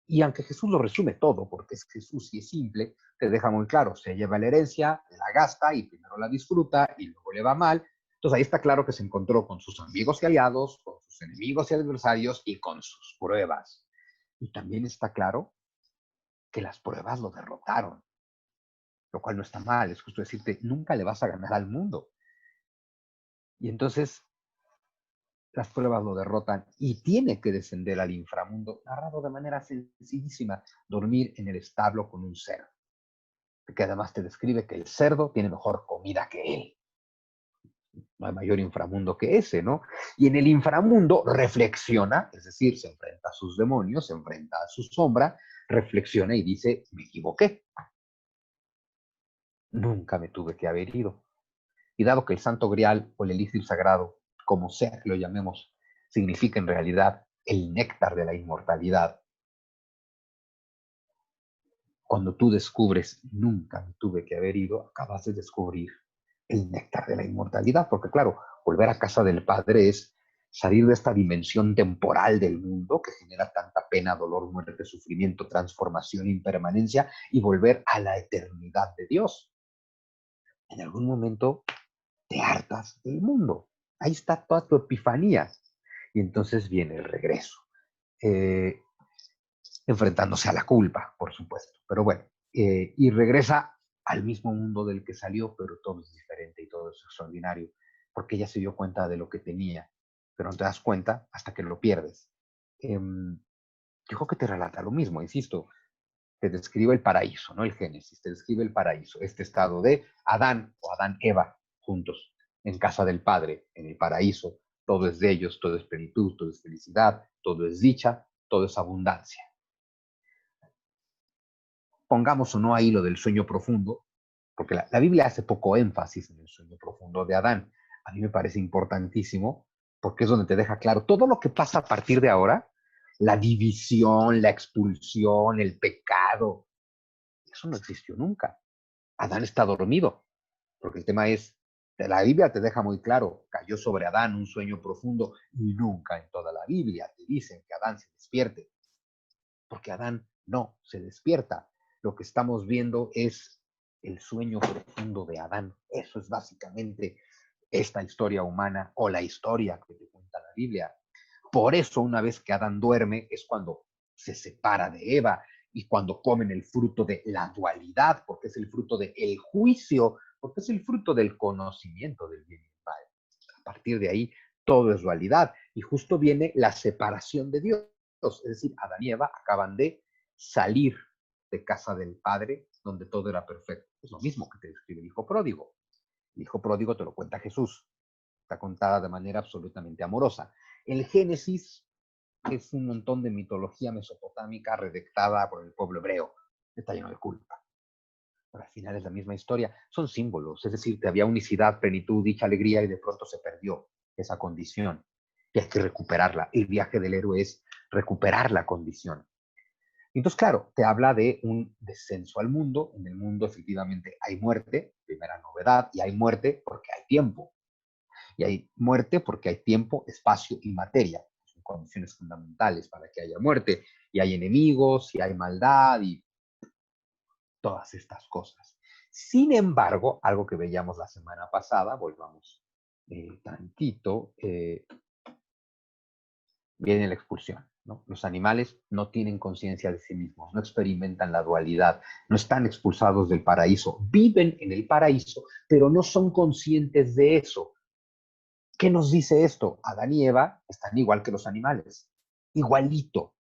Y aunque Jesús lo resume todo, porque es Jesús y es simple, te deja muy claro, se lleva la herencia, la gasta y primero la disfruta y luego le va mal. Entonces ahí está claro que se encontró con sus amigos y aliados, con sus enemigos y adversarios y con sus pruebas. Y también está claro que las pruebas lo derrotaron, lo cual no está mal, es justo decirte, nunca le vas a ganar al mundo. Y entonces las pruebas lo derrotan y tiene que descender al inframundo, narrado de manera sencillísima, dormir en el establo con un cerdo, que además te describe que el cerdo tiene mejor comida que él. No hay mayor inframundo que ese, ¿no? Y en el inframundo reflexiona, es decir, se enfrenta a sus demonios, se enfrenta a su sombra, reflexiona y dice, me equivoqué. Nunca me tuve que haber ido. Y dado que el Santo Grial o el elixir sagrado, como sea que lo llamemos, significa en realidad el néctar de la inmortalidad, cuando tú descubres nunca me tuve que haber ido, acabas de descubrir el néctar de la inmortalidad, porque claro, volver a casa del Padre es salir de esta dimensión temporal del mundo que genera tanta pena, dolor, muerte, sufrimiento, transformación, impermanencia y volver a la eternidad de Dios. En algún momento te hartas del mundo. Ahí está toda tu epifanía. Y entonces viene el regreso, eh, enfrentándose a la culpa, por supuesto. Pero bueno, y regresa al mismo mundo del que salió, pero todo es diferente y todo es extraordinario, porque ella se dio cuenta de lo que tenía. pero no te das cuenta hasta que lo pierdes. Yo creo que te relata lo mismo, insisto, te describe el paraíso, ¿no? El Génesis, te describe el paraíso, este estado de Adán o Adán-Eva juntos, en casa del Padre, en el paraíso. Todo es de ellos, todo es plenitud, todo es felicidad, todo es dicha, todo es abundancia. Pongamos o no ahí lo del sueño profundo, porque la Biblia hace poco énfasis en el sueño profundo de Adán. A mí me parece importantísimo, porque es donde te deja claro todo lo que pasa a partir de ahora, la división, la expulsión, el pecado. Eso no existió nunca. Adán está dormido, porque el tema es, la Biblia te deja muy claro, cayó sobre Adán un sueño profundo y nunca en toda la Biblia te dicen que Adán se despierte, porque Adán no se despierta. Lo que estamos viendo es el sueño profundo de Adán. Eso es básicamente esta historia humana o la historia que te cuenta la Biblia. Por eso, una vez que Adán duerme, es cuando se separa de Eva y cuando comen el fruto de la dualidad, porque es el fruto del juicio, porque es el fruto del conocimiento del bien y del mal. A partir de ahí, todo es dualidad. Y justo viene la separación de Dios. Es decir, Adán y Eva acaban de salir de casa del Padre, donde todo era perfecto. Es lo mismo que te describe el hijo pródigo. El hijo pródigo te lo cuenta Jesús. Está contada de manera absolutamente amorosa. El Génesis es un montón de mitología mesopotámica redactada por el pueblo hebreo. Está lleno de culpa. Pero al final es la misma historia. Son símbolos, es decir, que había unicidad, plenitud, dicha, alegría y de pronto se perdió esa condición. Y hay que recuperarla. El viaje del héroe es recuperar la condición. Entonces, claro, te habla de un descenso al mundo. En el mundo efectivamente hay muerte, primera novedad, y hay muerte porque hay tiempo. Y hay muerte porque hay tiempo, espacio y materia. Son condiciones fundamentales para que haya muerte. Y hay enemigos, y hay maldad, y todas estas cosas. Sin embargo, algo que veíamos la semana pasada, volvamos tantito, viene la expulsión, ¿no? Los animales no tienen conciencia de sí mismos, no experimentan la dualidad, no están expulsados del paraíso, viven en el paraíso, pero no son conscientes de eso. ¿Qué nos dice esto? Adán y Eva están igual que los animales, igualito.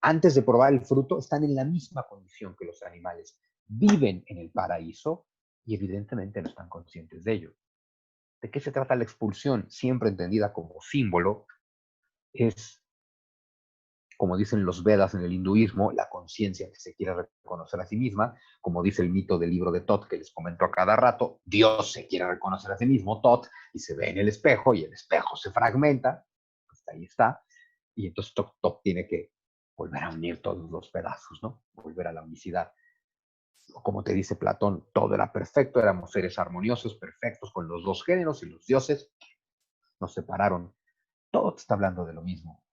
Antes de probar el fruto, están en la misma condición que los animales. Viven en el paraíso y evidentemente no están conscientes de ello. ¿De qué se trata la expulsión? Siempre entendida como símbolo, es, como dicen los Vedas en el hinduismo, la conciencia que se quiere reconocer a sí misma. Como dice el mito del libro de Tot, que les comento a cada rato, Dios se quiere reconocer a sí mismo, Tot, y se ve en el espejo, y el espejo se fragmenta, pues ahí está, y entonces Tot tiene que volver a unir todos los pedazos, ¿no? Volver a la unicidad. Como te dice Platón, todo era perfecto, éramos seres armoniosos, perfectos con los dos géneros y los dioses nos separaron. Todo te está hablando de lo mismo.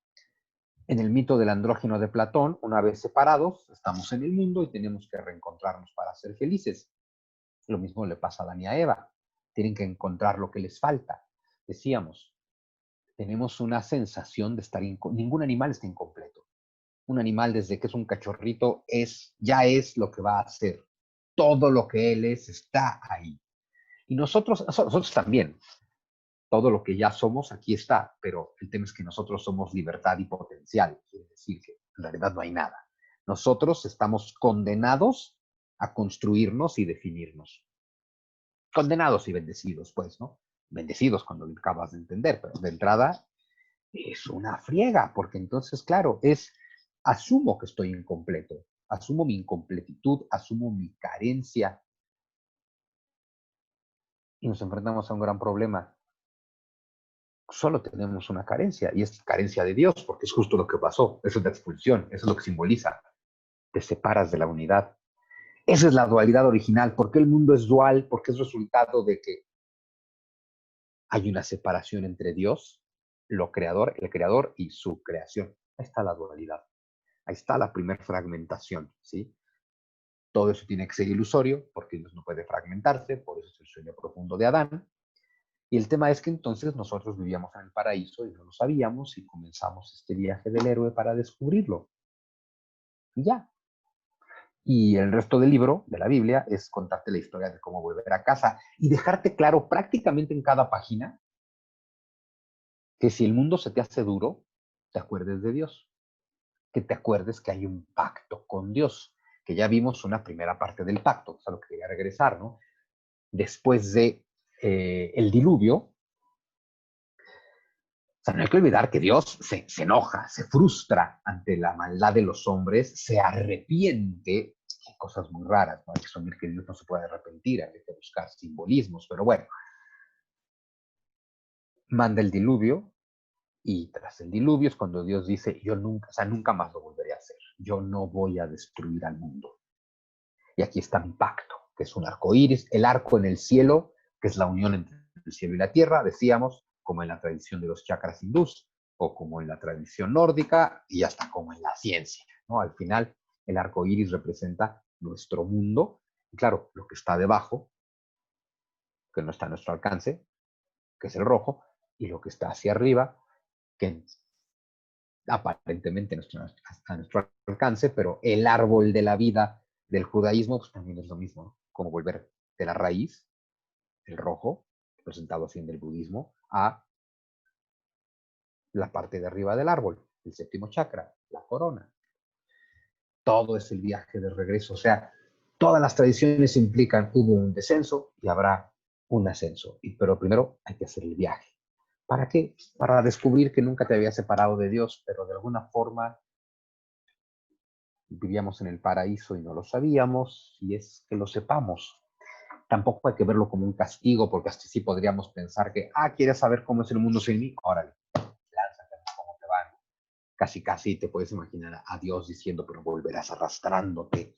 En el mito del andrógino de Platón, una vez separados, estamos en el mundo y tenemos que reencontrarnos para ser felices. Lo mismo le pasa a Adán y a Eva. Tienen que encontrar lo que les falta. Decíamos, tenemos una sensación de estar ningún animal está incompleto. Un animal desde que es un cachorrito ya es lo que va a ser. Todo lo que él es está ahí. Y nosotros también. Todo lo que ya somos aquí está, pero el tema es que nosotros somos libertad y potencial. Quiere decir que en realidad no hay nada. Nosotros estamos condenados a construirnos y definirnos. Condenados y bendecidos, pues, ¿no? Bendecidos cuando lo acabas de entender, pero de entrada es una friega, porque entonces, claro, asumo que estoy incompleto, asumo mi incompletitud, asumo mi carencia y nos enfrentamos a un gran problema. Solo tenemos una carencia y es carencia de Dios, porque es justo lo que pasó. Eso es la expulsión, eso es lo que simboliza. Te separas de la unidad. Esa es la dualidad original. ¿Por qué el mundo es dual? Porque es resultado de que hay una separación entre Dios, el creador y su creación. Ahí está la dualidad. Ahí está la primera fragmentación, ¿sí? Todo eso tiene que ser ilusorio, porque Dios no puede fragmentarse, por eso es el sueño profundo de Adán. Y el tema es que entonces nosotros vivíamos en el paraíso y no lo sabíamos y comenzamos este viaje del héroe para descubrirlo. Y ya. Y el resto del libro, de la Biblia, es contarte la historia de cómo volver a casa y dejarte claro prácticamente en cada página que si el mundo se te hace duro, te acuerdes de Dios, que te acuerdes que hay un pacto con Dios, que ya vimos una primera parte del pacto, es a lo que quería regresar, ¿no? Después de el diluvio, o sea, no hay que olvidar que Dios se enoja, se frustra ante la maldad de los hombres, se arrepiente, hay cosas muy raras, ¿no? Hay que asumir que Dios no se puede arrepentir, hay que buscar simbolismos, pero bueno, manda el diluvio, y tras el diluvio es cuando Dios dice, yo nunca, o sea, nunca más lo volveré a hacer, yo no voy a destruir al mundo. Y aquí está mi pacto, que es un arco iris, el arco en el cielo, que es la unión entre el cielo y la tierra, decíamos, como en la tradición de los chakras hindús, o como en la tradición nórdica, y hasta como en la ciencia, ¿no? Al final, el arco iris representa nuestro mundo, y claro, lo que está debajo, que no está a nuestro alcance, que es el rojo, y lo que está hacia arriba, que aparentemente a nuestro alcance, pero el árbol de la vida del judaísmo pues, también es lo mismo, ¿no? Como volver de la raíz, el rojo, presentado así en el budismo, a la parte de arriba del árbol, el séptimo chakra, la corona. Todo es el viaje de regreso, o sea, todas las tradiciones implican hubo un descenso y habrá un ascenso, pero primero hay que hacer el viaje. ¿Para qué? Para descubrir que nunca te habías separado de Dios, pero de alguna forma vivíamos en el paraíso y no lo sabíamos, y es que lo sepamos. Tampoco hay que verlo como un castigo, porque hasta sí podríamos pensar que, ¿quieres saber cómo es el mundo sin mí? Órale, lánzate, cómo te va. Casi, casi te puedes imaginar a Dios diciendo, pero volverás arrastrándote.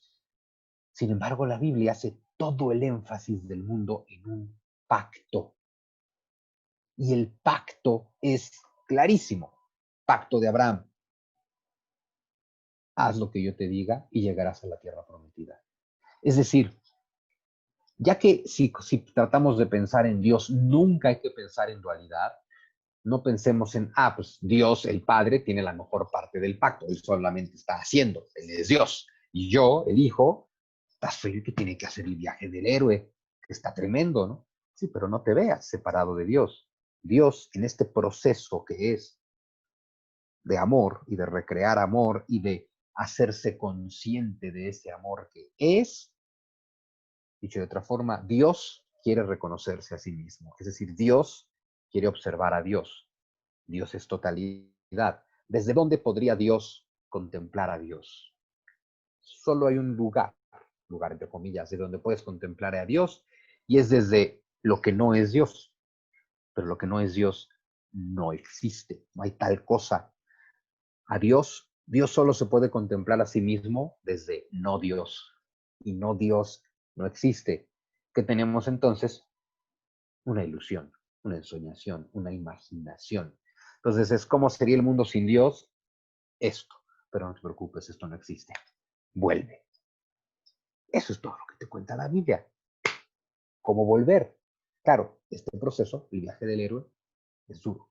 Sin embargo, la Biblia hace todo el énfasis del mundo en un pacto. Y el pacto es clarísimo. Pacto de Abraham. Haz lo que yo te diga y llegarás a la tierra prometida. Es decir, ya que si tratamos de pensar en Dios, nunca hay que pensar en dualidad. No pensemos en, pues Dios, el Padre, tiene la mejor parte del pacto. Él solamente está haciendo, Él es Dios. Y yo, el Hijo, soy el que tiene que hacer el viaje del héroe, que está tremendo, ¿no? Sí, pero no te veas separado de Dios. Dios, en este proceso que es de amor y de recrear amor y de hacerse consciente de ese amor que es, dicho de otra forma, Dios quiere reconocerse a sí mismo. Es decir, Dios quiere observar a Dios. Dios es totalidad. ¿Desde dónde podría Dios contemplar a Dios? Solo hay un lugar entre comillas, de donde puedes contemplar a Dios, y es desde lo que no es Dios. Pero lo que no es Dios no existe. No hay tal cosa. A Dios solo se puede contemplar a sí mismo desde no Dios. Y no Dios no existe. ¿Qué tenemos entonces? Una ilusión, una ensoñación, una imaginación. Entonces es como sería el mundo sin Dios, esto. Pero no te preocupes, esto no existe. Vuelve. Eso es todo lo que te cuenta la Biblia. ¿Cómo volver? Claro, este proceso, el viaje del héroe, es duro.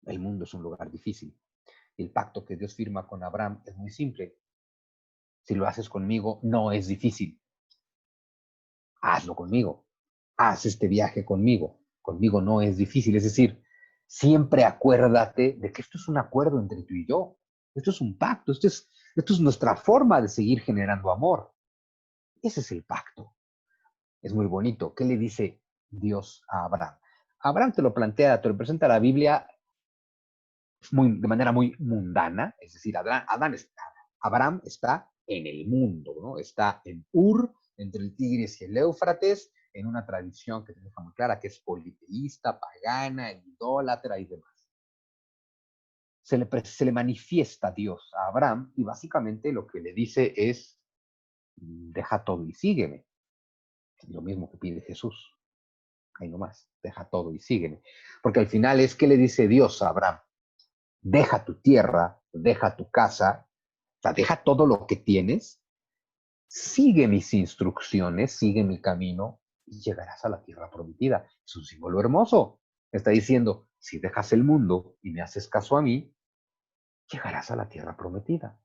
El mundo es un lugar difícil. El pacto que Dios firma con Abraham es muy simple. Si lo haces conmigo, no es difícil. Hazlo conmigo. Haz este viaje conmigo. Conmigo no es difícil. Es decir, siempre acuérdate de que esto es un acuerdo entre tú y yo. Esto es un pacto. Esto es nuestra forma de seguir generando amor. Ese es el pacto. Es muy bonito. ¿Qué le dice Dios a Abraham? Abraham te lo plantea, te lo presenta la Biblia de manera muy mundana. Es decir, Abraham está en el mundo, ¿no? Está en Ur, entre el Tigris y el Éufrates, en una tradición que te deja muy clara que es politeísta, pagana, idólatra y demás. Se le manifiesta Dios a Abraham y básicamente lo que le dice es, deja todo y sígueme. Lo mismo que pide Jesús. Ahí nomás, deja todo y sígueme. Porque al final es que le dice Dios a Abraham, deja tu tierra, deja tu casa, o sea, deja todo lo que tienes, sigue mis instrucciones, sigue mi camino y llegarás a la tierra prometida. Es un símbolo hermoso. Está diciendo, si dejas el mundo y me haces caso a mí, llegarás a la tierra prometida.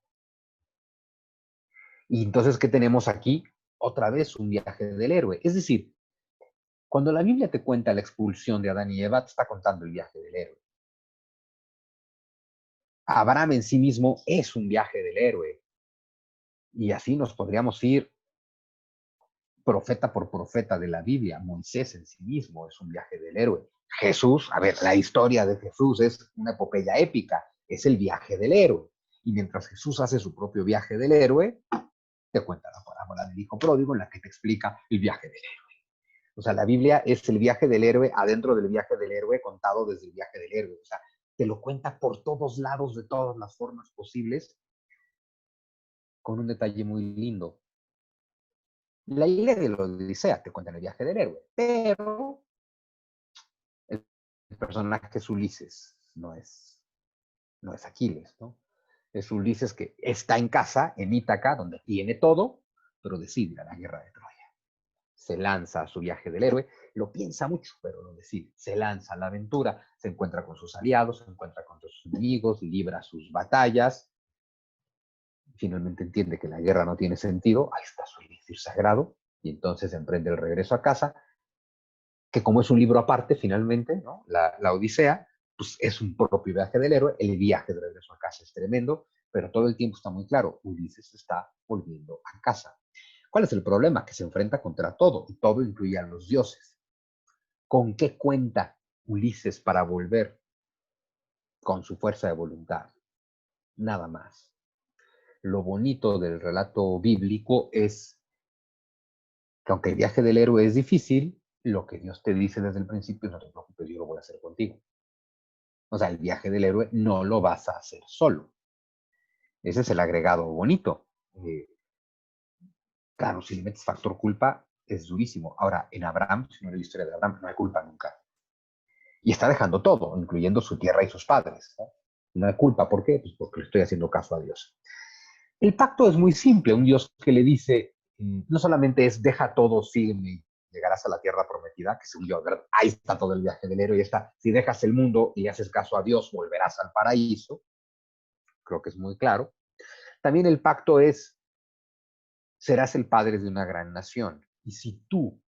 Y entonces, ¿qué tenemos aquí? Otra vez un viaje del héroe. Es decir, cuando la Biblia te cuenta la expulsión de Adán y Eva, te está contando el viaje del héroe. Abraham en sí mismo es un viaje del héroe. Y así nos podríamos ir profeta por profeta de la Biblia. Moisés en sí mismo es un viaje del héroe. Jesús, a ver, la historia de Jesús es una epopeya épica, es el viaje del héroe. Y mientras Jesús hace su propio viaje del héroe, te cuenta la parábola del hijo pródigo en la que te explica el viaje del héroe. O sea, la Biblia es el viaje del héroe adentro del viaje del héroe contado desde el viaje del héroe. O sea, te lo cuenta por todos lados, de todas las formas posibles, con un detalle muy lindo. La idea de la Odisea te cuenta el viaje del héroe, pero el personaje es Ulises, no es Aquiles, ¿no? Es Ulises que está en casa, en Ítaca, donde tiene todo, pero decide ir a la guerra de Troya. Se lanza a su viaje del héroe, lo piensa mucho, pero lo decide. Se lanza a la aventura, se encuentra con sus aliados, se encuentra con sus enemigos, libra sus batallas. Finalmente entiende que la guerra no tiene sentido, ahí está su elixir sagrado, y entonces emprende el regreso a casa, que como es un libro aparte, finalmente, ¿no? La Odisea, pues es un propio viaje del héroe, el viaje de regreso a casa es tremendo, pero todo el tiempo está muy claro, Ulises está volviendo a casa. ¿Cuál es el problema? Que se enfrenta contra todo, y todo incluye a los dioses. ¿Con qué cuenta Ulises para volver? Con su fuerza de voluntad, nada más. Lo bonito del relato bíblico es que aunque el viaje del héroe es difícil, lo que Dios te dice desde el principio es no te preocupes, yo lo voy a hacer contigo. O sea, el viaje del héroe no lo vas a hacer solo. Ese es el agregado bonito. Claro, si le metes factor culpa, es durísimo. Ahora, en Abraham, si no es la historia de Abraham, no hay culpa nunca. Y está dejando todo, incluyendo su tierra y sus padres. No hay culpa. ¿Por qué? Pues porque le estoy haciendo caso a Dios. El pacto es muy simple. Un Dios que le dice, no solamente es deja todo, sígueme, llegarás a la tierra prometida, que según yo, ahí está todo el viaje del héroe, y está, si dejas el mundo y haces caso a Dios, volverás al paraíso. Creo que es muy claro. También el pacto es, serás el padre de una gran nación. Y si tú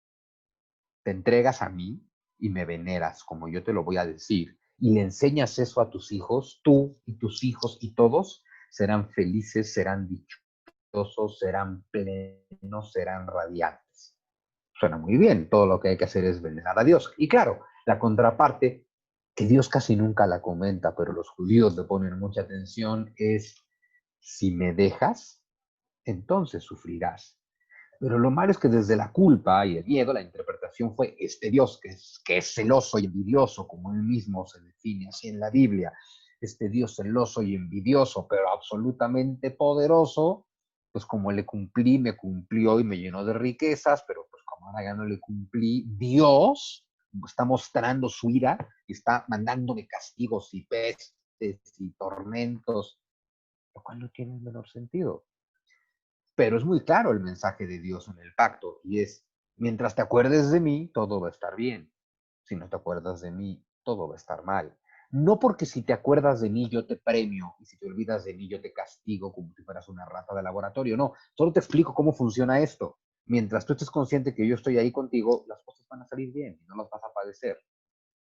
te entregas a mí y me veneras, como yo te lo voy a decir, y le enseñas eso a tus hijos, tú y tus hijos y todos serán felices, serán dichosos, serán plenos, serán radiantes. Suena muy bien, todo lo que hay que hacer es venerar a Dios. Y claro, la contraparte, que Dios casi nunca la comenta, pero los judíos le ponen mucha atención, es, si me dejas, entonces sufrirás. Pero lo malo es que desde la culpa y el miedo, la interpretación fue este Dios que es celoso y envidioso, como él mismo se define así en la Biblia, este Dios celoso y envidioso, pero absolutamente poderoso, pues como le cumplí, me cumplió y me llenó de riquezas, pero pues como ahora ya no le cumplí, Dios está mostrando su ira y está mandándome castigos y pestes y tormentos, lo cual no tiene el menor sentido. Pero es muy claro el mensaje de Dios en el pacto y es, mientras te acuerdes de mí, todo va a estar bien. Si no te acuerdas de mí, todo va a estar mal. No porque si te acuerdas de mí yo te premio y si te olvidas de mí yo te castigo como si fueras una rata de laboratorio. No, solo te explico cómo funciona esto. Mientras tú estés consciente que yo estoy ahí contigo, las cosas van a salir bien y no las vas a padecer.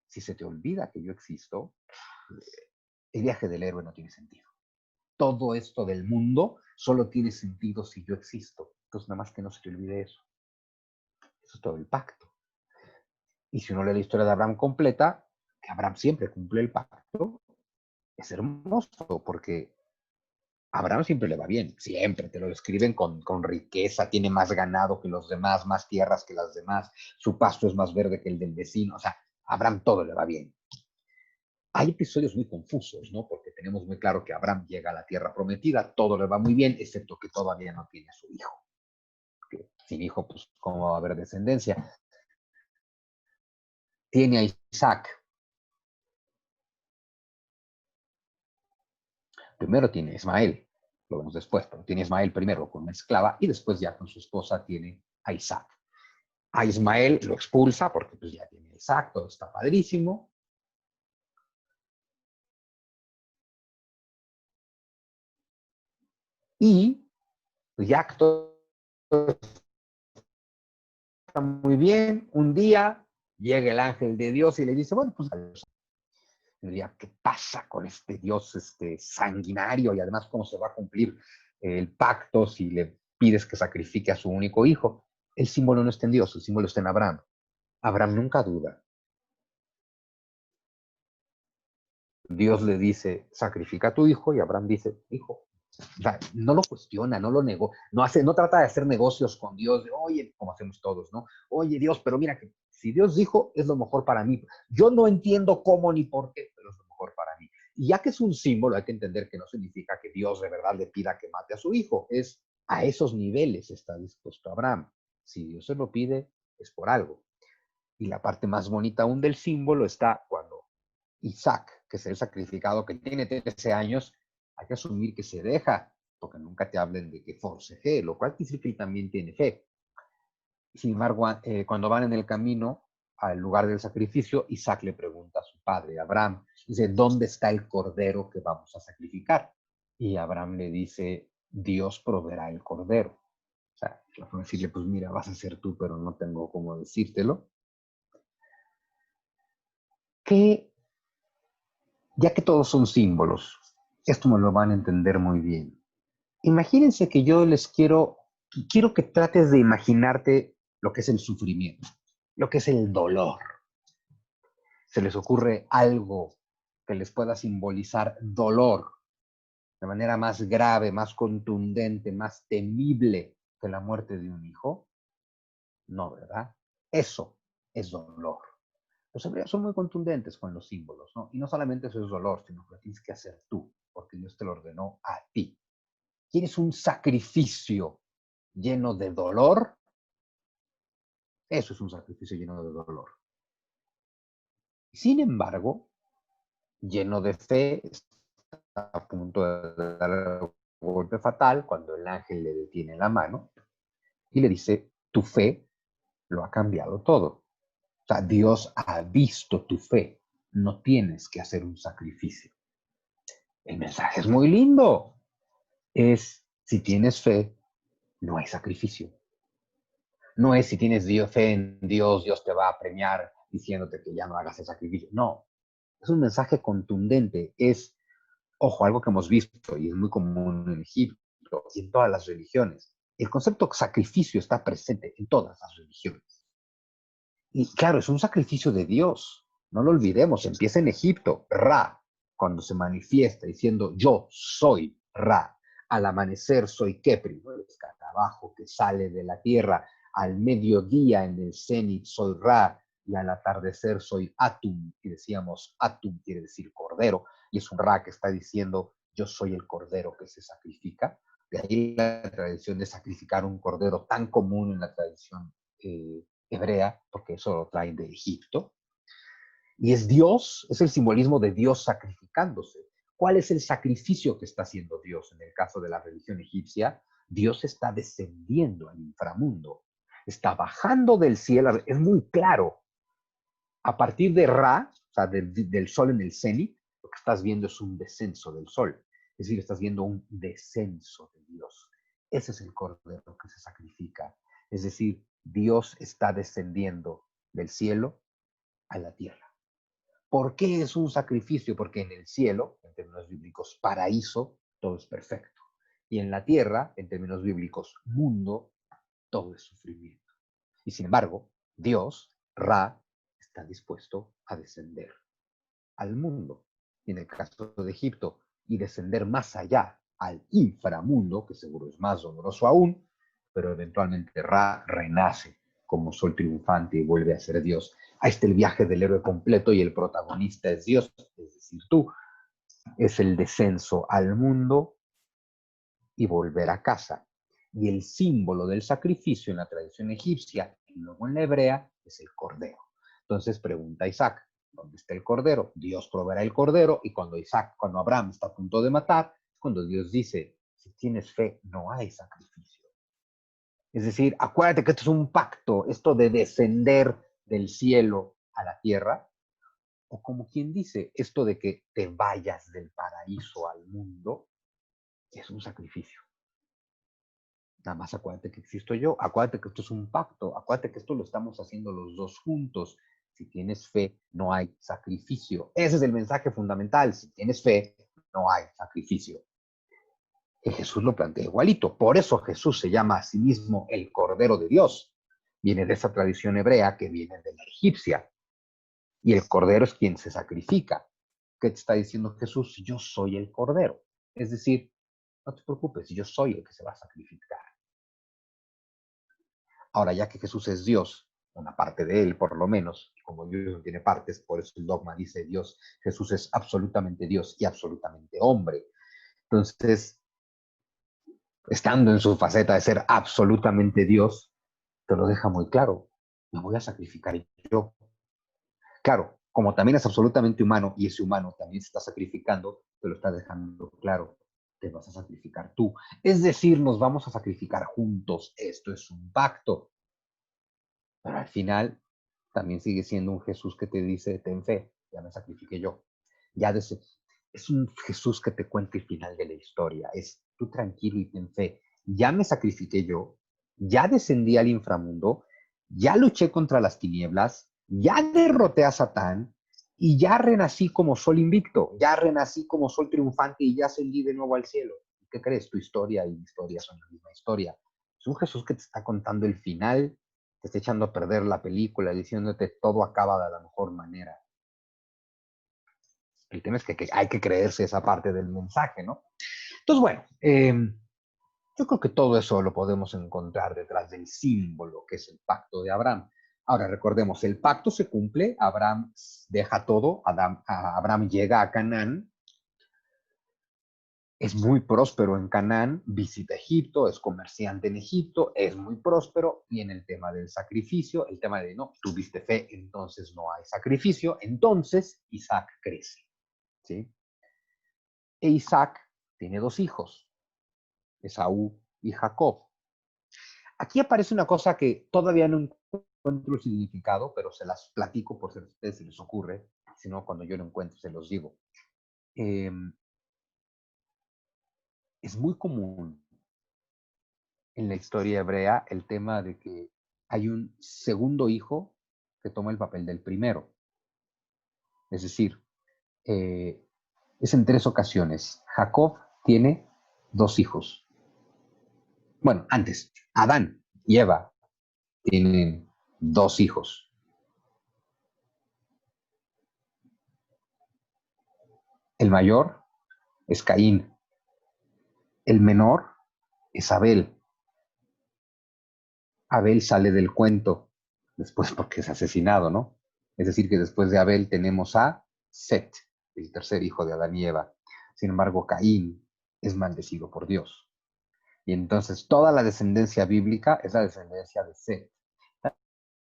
Si se te olvida que yo existo, el viaje del héroe no tiene sentido. Todo esto del mundo solo tiene sentido si yo existo. Entonces, nada más que no se te olvide eso. Eso es todo el pacto. Y si uno lee la historia de Abraham completa, que Abraham siempre cumple el pacto, es hermoso porque a Abraham siempre le va bien, siempre te lo describen con riqueza, tiene más ganado que los demás, más tierras que las demás, su pasto es más verde que el del vecino, o sea, a Abraham todo le va bien. Hay episodios muy confusos, ¿no? Porque tenemos muy claro que Abraham llega a la tierra prometida, todo le va muy bien, excepto que todavía no tiene a su hijo. Que sin hijo, pues, ¿cómo va a haber descendencia? Tiene a Isaac. Primero tiene a Ismael, lo vemos después, pero tiene a Ismael primero con una esclava y después ya con su esposa tiene a Isaac. A Ismael lo expulsa porque pues ya tiene a Isaac, todo está padrísimo. Y pues, ya todo está muy bien. Un día llega el ángel de Dios y le dice, bueno, pues Yo diría, ¿qué pasa con este Dios sanguinario? Y además, ¿cómo se va a cumplir el pacto si le pides que sacrifique a su único hijo? El símbolo no está en Dios, el símbolo está en Abraham. Abraham nunca duda. Dios le dice, sacrifica a tu hijo, y Abraham dice, hijo. O sea, no lo cuestiona, no lo negó, no trata de hacer negocios con Dios, de, oye, como hacemos todos, ¿no? Oye, Dios, pero mira que si Dios dijo, es lo mejor para mí. Yo no entiendo cómo ni por qué, pero es lo mejor para mí. Y ya que es un símbolo, hay que entender que no significa que Dios de verdad le pida que mate a su hijo. Es a esos niveles está dispuesto Abraham. Si Dios se lo pide, es por algo. Y la parte más bonita aún del símbolo está cuando Isaac, que es el sacrificado que tiene 13 años, hay que asumir que se deja, porque nunca te hablen de que forceje, lo cual quiere decir que él también tiene fe. Sin embargo, cuando van en el camino al lugar del sacrificio, Isaac le pregunta a su padre, Abraham, dice, ¿dónde está el cordero que vamos a sacrificar? Y Abraham le dice, Dios proveerá el cordero. O sea, la forma de decirle, pues mira, vas a ser tú, pero no tengo cómo decírtelo. Que ya que todos son símbolos, esto me lo van a entender muy bien. Imagínense que yo quiero que trates de imaginarte lo que es el sufrimiento, lo que es el dolor. ¿Se les ocurre algo que les pueda simbolizar dolor de manera más grave, más contundente, más temible que la muerte de un hijo? No, ¿verdad? Eso es dolor. Los hebreos son muy contundentes con los símbolos, ¿no? Y no solamente eso es dolor, sino que lo tienes que hacer tú, porque Dios te lo ordenó a ti. ¿Quieres un sacrificio lleno de dolor? Eso es un sacrificio lleno de dolor. Sin embargo, lleno de fe, está a punto de dar un golpe fatal cuando el ángel le detiene la mano y le dice, tu fe lo ha cambiado todo. O sea, Dios ha visto tu fe. No tienes que hacer un sacrificio. El mensaje es muy lindo. Es, si tienes fe, no hay sacrificio. No es si tienes fe en Dios, Dios te va a premiar diciéndote que ya no hagas el sacrificio. No, es un mensaje contundente. Es, ojo, algo que hemos visto y es muy común en Egipto y en todas las religiones. El concepto de sacrificio está presente en todas las religiones. Y claro, es un sacrificio de Dios. No lo olvidemos, empieza en Egipto, Ra, cuando se manifiesta diciendo yo soy Ra. Al amanecer soy Kepri, ¿no? El escarabajo que sale de la tierra. Al mediodía en el cenit soy Ra y al atardecer soy Atum. Y decíamos Atum quiere decir cordero y es un Ra que está diciendo yo soy el cordero que se sacrifica. De ahí la tradición de sacrificar un cordero tan común en la tradición hebrea, porque eso lo traen de Egipto. Y es Dios, es el simbolismo de Dios sacrificándose. ¿Cuál es el sacrificio que está haciendo Dios? En el caso de la religión egipcia, Dios está descendiendo al inframundo, está bajando del cielo, es muy claro. A partir de Ra, o sea, del sol en el cenit, lo que estás viendo es un descenso del sol. Es decir, estás viendo un descenso de Dios. Ese es el cordero que se sacrifica. Es decir, Dios está descendiendo del cielo a la tierra. ¿Por qué es un sacrificio? Porque en el cielo, en términos bíblicos, paraíso, todo es perfecto. Y en la tierra, en términos bíblicos, mundo, todo es sufrimiento. Y sin embargo, Dios, Ra, está dispuesto a descender al mundo. Y en el caso de Egipto, y descender más allá, al inframundo, que seguro es más doloroso aún, pero eventualmente Ra renace como sol triunfante y vuelve a ser Dios. Ahí está el viaje del héroe completo y el protagonista es Dios, es decir, tú. Es el descenso al mundo y volver a casa. Y el símbolo del sacrificio en la tradición egipcia y luego en la hebrea es el cordero. Entonces pregunta Isaac, ¿dónde está el cordero? Dios proveerá el cordero y cuando Abraham está a punto de matar, cuando Dios dice, si tienes fe, no hay sacrificio. Es decir, acuérdate que esto es un pacto, esto de descender del cielo a la tierra, o como quien dice, esto de que te vayas del paraíso al mundo, es un sacrificio. Nada más acuérdate que existo yo, acuérdate que esto es un pacto, acuérdate que esto lo estamos haciendo los dos juntos. Si tienes fe, no hay sacrificio. Ese es el mensaje fundamental. Si tienes fe, no hay sacrificio. Que Jesús lo plantea igualito. Por eso Jesús se llama a sí mismo el Cordero de Dios. Viene de esa tradición hebrea que viene de la egipcia. Y el Cordero es quien se sacrifica. ¿Qué te está diciendo Jesús? Yo soy el Cordero. Es decir, no te preocupes, yo soy el que se va a sacrificar. Ahora, ya que Jesús es Dios, una parte de él por lo menos, y como Dios no tiene partes, por eso el dogma dice Dios, Jesús es absolutamente Dios y absolutamente hombre. Entonces, estando en su faceta de ser absolutamente Dios, te lo deja muy claro. Me voy a sacrificar yo. Claro, como también es absolutamente humano y ese humano también se está sacrificando, te lo está dejando claro. Te vas a sacrificar tú. Es decir, nos vamos a sacrificar juntos. Esto es un pacto. Pero al final también sigue siendo un Jesús que te dice, ten fe, ya me sacrifiqué yo. Ya es un Jesús que te cuenta el final de la historia. Es tú tranquilo y ten fe. Ya me sacrifiqué yo, ya descendí al inframundo, ya luché contra las tinieblas, ya derroté a Satán y ya renací como sol invicto, ya renací como sol triunfante y ya ascendí de nuevo al cielo. ¿Qué crees? Tu historia y mi historia son la misma historia. Es un Jesús que te está contando el final, te está echando a perder la película, diciéndote todo acaba de la mejor manera. El tema es que hay que creerse esa parte del mensaje, ¿no? Entonces, bueno, yo creo que todo eso lo podemos encontrar detrás del símbolo que es el pacto de Abraham. Ahora, recordemos, el pacto se cumple, Abraham deja todo, Abraham llega a Canaán, es muy próspero en Canaán, visita Egipto, es comerciante en Egipto, es muy próspero y en el tema del sacrificio, el tema de no, tuviste fe, entonces no hay sacrificio, entonces Isaac crece, ¿sí? E Isaac tiene dos hijos, Esaú y Jacob. Aquí aparece una cosa que todavía no encuentro el significado, pero se las platico por si a ustedes se les ocurre, si no, cuando yo lo encuentro se los digo. Eh, es muy común en la historia hebrea el tema de que hay un segundo hijo que toma el papel del primero. Es decir, es en tres ocasiones. Jacob tiene dos hijos. Bueno, antes, Adán y Eva tienen dos hijos. El mayor es Caín. El menor es Abel. Abel sale del cuento después porque es asesinado, ¿no? Es decir, que después de Abel tenemos a Set, el tercer hijo de Adán y Eva. Sin embargo, Caín es maldecido por Dios. Y entonces toda la descendencia bíblica es la descendencia de Set.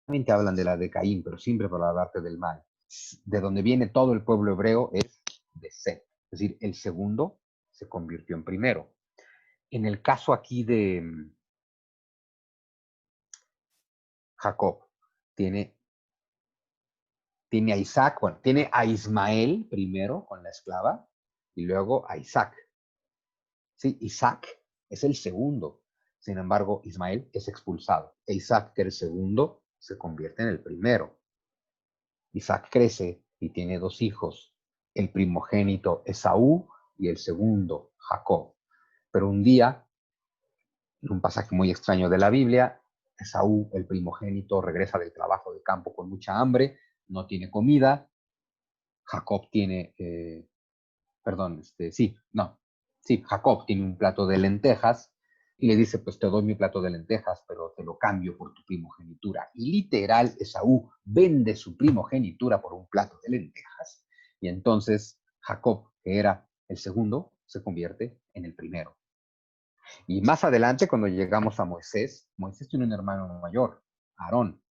También te hablan de la de Caín, pero siempre para hablarte del mal. De donde viene todo el pueblo hebreo es de Set. Es decir, el segundo se convirtió en primero. En el caso aquí de Jacob, tiene a Isaac, bueno, tiene a Ismael primero con la esclava y luego a Isaac. Sí, Isaac es el segundo. Sin embargo, Ismael es expulsado. E Isaac, que era el segundo, se convierte en el primero. Isaac crece y tiene dos hijos. El primogénito Esaú y el segundo Jacob. Pero un día, en un pasaje muy extraño de la Biblia, Esaú, el primogénito, regresa del trabajo de campo con mucha hambre, no tiene comida. Jacob tiene, Jacob tiene un plato de lentejas y le dice, pues te doy mi plato de lentejas, pero te lo cambio por tu primogenitura. Y literal, Esaú vende su primogenitura por un plato de lentejas y entonces Jacob, que era el segundo, se convierte en el primero. Y más adelante, cuando llegamos a Moisés, Moisés tiene un hermano mayor, Aarón,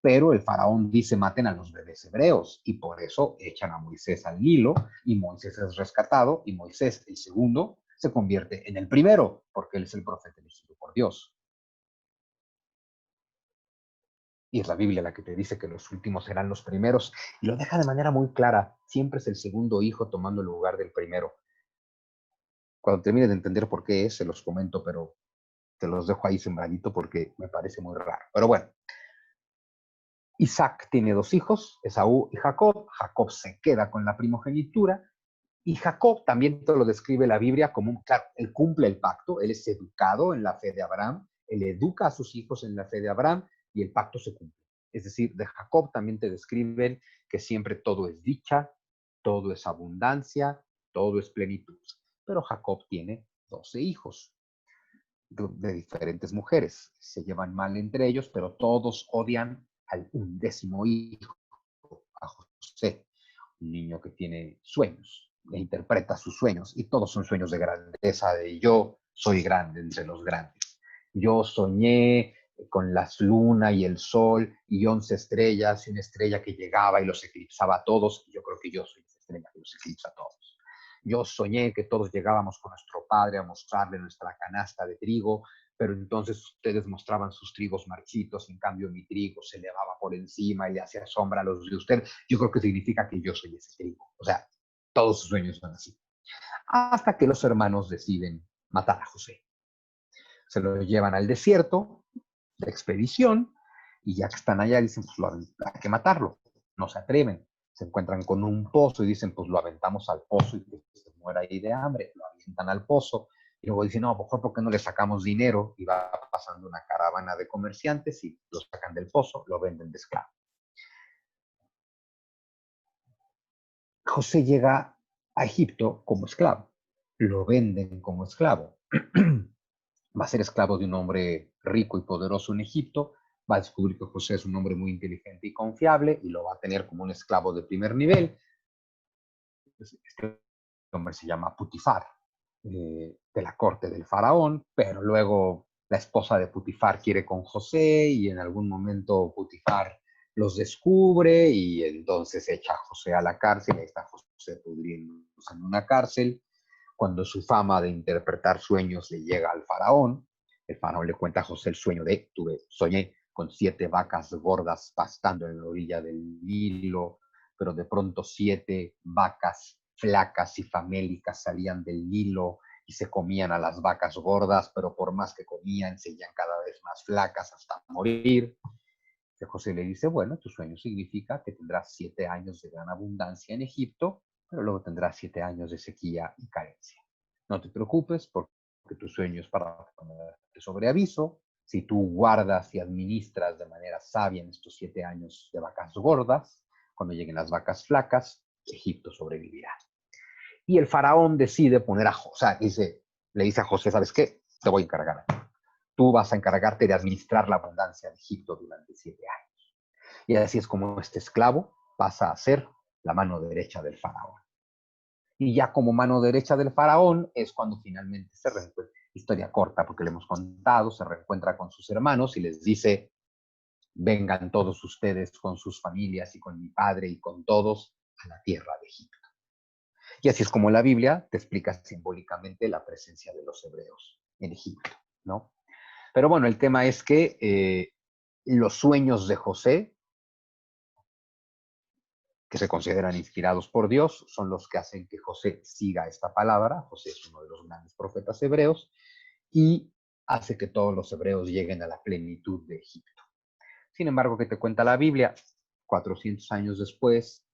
pero el faraón dice maten a los bebés hebreos y por eso echan a Moisés al Nilo y Moisés es rescatado y Moisés, el segundo, se convierte en el primero porque él es el profeta elegido por Dios. Y es la Biblia la que te dice que los últimos serán los primeros y lo deja de manera muy clara. Siempre es el segundo hijo tomando el lugar del primero. Cuando termine de entender por qué es, se los comento, pero te los dejo ahí sembradito porque me parece muy raro. Pero bueno, Isaac tiene dos hijos, Esaú y Jacob. Jacob se queda con la primogenitura. Y Jacob también te lo describe la Biblia como, claro, él cumple el pacto, él es educado en la fe de Abraham, él educa a sus hijos en la fe de Abraham y el pacto se cumple. Es decir, de Jacob también te describen que siempre todo es dicha, todo es abundancia, todo es plenitud. Pero Jacob tiene 12 hijos de diferentes mujeres. Se llevan mal entre ellos, pero todos odian al 11º hijo, a José, un niño que tiene sueños, e interpreta sus sueños, y todos son sueños de grandeza, de yo soy grande entre los grandes. Yo soñé con las luna y el sol y 11 estrellas, y una estrella que llegaba y los eclipsaba a todos, y yo creo que yo soy esa estrella que los eclipsa a todos. Yo soñé que todos llegábamos con nuestro padre a mostrarle nuestra canasta de trigo, pero entonces ustedes mostraban sus trigos marchitos, en cambio mi trigo se elevaba por encima y le hacía sombra a los de usted. Yo creo que significa que yo soy ese trigo. O sea, todos sus sueños son así. Hasta que los hermanos deciden matar a José. Se lo llevan al desierto de expedición y ya que están allá dicen, pues hay que matarlo. No se atreven. Se encuentran con un pozo y dicen, pues lo aventamos al pozo y que se muera ahí de hambre. Lo avientan al pozo y luego dicen, no, mejor porque no le sacamos dinero, y va pasando una caravana de comerciantes y lo sacan del pozo, lo venden de esclavo. José llega a Egipto como esclavo, lo venden como esclavo. Va a ser esclavo de un hombre rico y poderoso en Egipto, va a descubrir que José es un hombre muy inteligente y confiable y lo va a tener como un esclavo de primer nivel. Este hombre se llama Putifar, de la corte del faraón, pero luego la esposa de Putifar quiere con José y en algún momento Putifar los descubre y entonces echa a José a la cárcel. Ahí está José pudriéndose en una cárcel. Cuando su fama de interpretar sueños le llega al faraón, el faraón le cuenta a José el sueño de, soñé con 7 vacas gordas pastando en la orilla del Nilo, pero de pronto 7 vacas flacas y famélicas salían del Nilo y se comían a las vacas gordas, pero por más que comían, seguían cada vez más flacas hasta morir. Y José le dice, bueno, tu sueño significa que tendrás 7 años de gran abundancia en Egipto, pero luego tendrás 7 años de sequía y carencia. No te preocupes porque tu sueño es para ponerte sobre aviso. Si tú guardas y administras de manera sabia en estos 7 años de vacas gordas, cuando lleguen las vacas flacas, Egipto sobrevivirá. Y el faraón decide poner a José, le dice a José, ¿sabes qué? Te voy a encargar. Tú vas a encargarte de administrar la abundancia de Egipto durante 7 años. Y así es como este esclavo pasa a ser la mano derecha del faraón. Y ya como mano derecha del faraón es cuando finalmente se reencuentra, historia corta porque le hemos contado, se reencuentra con sus hermanos y les dice, vengan todos ustedes con sus familias y con mi padre y con todos a la tierra de Egipto. Y así es como la Biblia te explica simbólicamente la presencia de los hebreos en Egipto, ¿no? Pero bueno, el tema es que los sueños de José, que se consideran inspirados por Dios, son los que hacen que José siga esta palabra. José es uno de los grandes profetas hebreos y hace que todos los hebreos lleguen a la plenitud de Egipto. Sin embargo, ¿qué te cuenta la Biblia? 400 años después,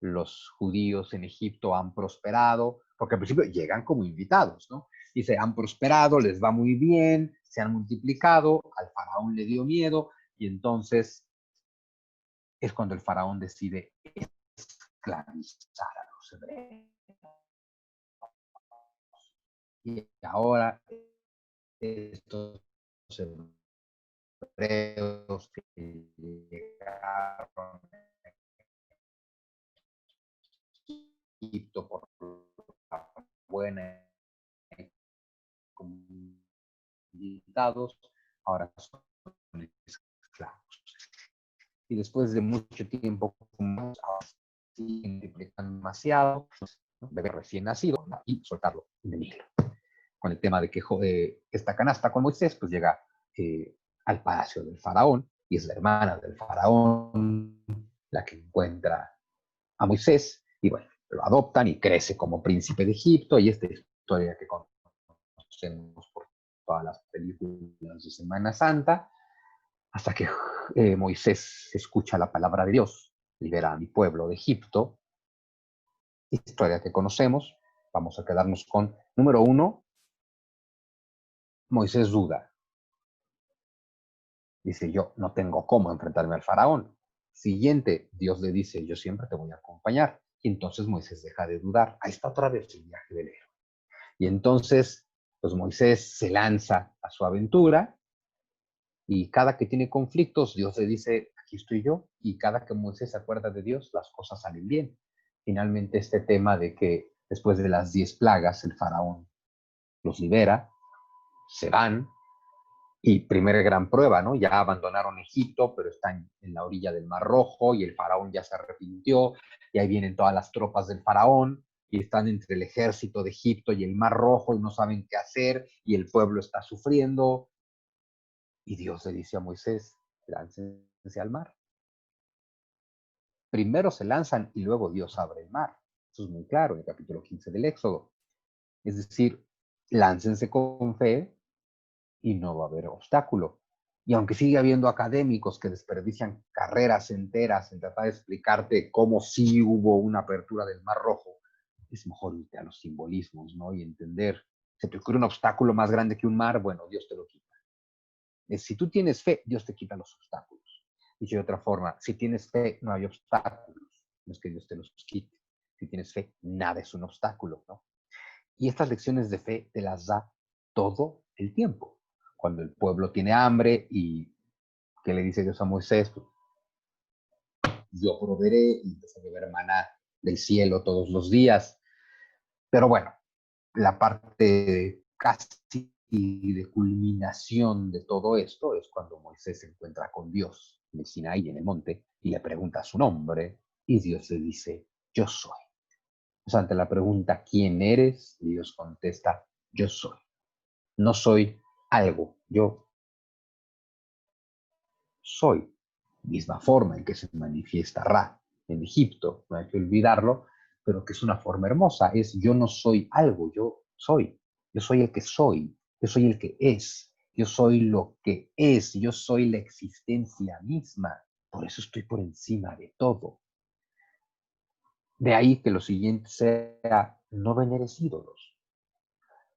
los judíos en Egipto han prosperado, porque al principio llegan como invitados, ¿no? Dice, han prosperado, les va muy bien, se han multiplicado, al faraón le dio miedo, y entonces es cuando el faraón decide esclavizar a los hebreos. Y ahora estos hebreos que llegaron a Egipto por la buena invitados, ahora son esclavos. Y después de mucho tiempo, ahora siguen multiplicando demasiado, ¿no? Bebé recién nacido, y soltarlo en el Nilo. Con el tema de que esta canasta con Moisés, pues llega al palacio del faraón, y es la hermana del faraón la que encuentra a Moisés, y bueno, lo adoptan y crece como príncipe de Egipto, y esta historia que conocemos por todas las películas de Semana Santa, hasta que Moisés escucha la palabra de Dios, libera a mi pueblo de Egipto, historia que conocemos. Vamos a quedarnos con, número 1, Moisés duda. Dice, yo no tengo cómo enfrentarme al faraón. Siguiente, Dios le dice, yo siempre te voy a acompañar. Y entonces Moisés deja de dudar. Ahí está otra vez el viaje del héroe. Y entonces, pues Moisés se lanza a su aventura y cada que tiene conflictos, Dios le dice, aquí estoy yo. Y cada que Moisés se acuerda de Dios, las cosas salen bien. Finalmente, este tema de que después de las 10 plagas, el faraón los libera, se van. Y primera gran prueba, ¿no? Ya abandonaron Egipto, pero están en la orilla del Mar Rojo y el faraón ya se arrepintió y ahí vienen todas las tropas del faraón y están entre el ejército de Egipto y el Mar Rojo y no saben qué hacer y el pueblo está sufriendo. Y Dios le dice a Moisés, láncense al mar. Primero se lanzan y luego Dios abre el mar. Eso es muy claro en el capítulo 15 del Éxodo. Es decir, láncense con fe y no va a haber obstáculo. Y aunque sigue habiendo académicos que desperdician carreras enteras en tratar de explicarte cómo sí hubo una apertura del Mar Rojo, es mejor irte a los simbolismos, ¿no? Y entender, se te ocurre un obstáculo más grande que un mar, bueno, Dios te lo quita. Si tú tienes fe, Dios te quita los obstáculos. Dicho de otra forma, si tienes fe, no hay obstáculos. No es que Dios te los quite. Si tienes fe, nada es un obstáculo, ¿no? Y estas lecciones de fe te las da todo el tiempo. Cuando el pueblo tiene hambre y que le dice Dios a Moisés, pues, yo proveeré y empieza a llover maná del cielo todos los días. Pero bueno, la parte casi de culminación de todo esto es cuando Moisés se encuentra con Dios en el Sinaí, en el monte, y le pregunta su nombre, y Dios le dice, yo soy. O sea, ante la pregunta, ¿quién eres? Dios contesta, yo soy. No soy algo, yo soy. Misma forma en que se manifiesta Ra en Egipto, no hay que olvidarlo, pero que es una forma hermosa, es yo no soy algo, yo soy el que soy, yo soy el que es, yo soy lo que es, yo soy la existencia misma, por eso estoy por encima de todo. De ahí que lo siguiente sea, no veneres ídolos.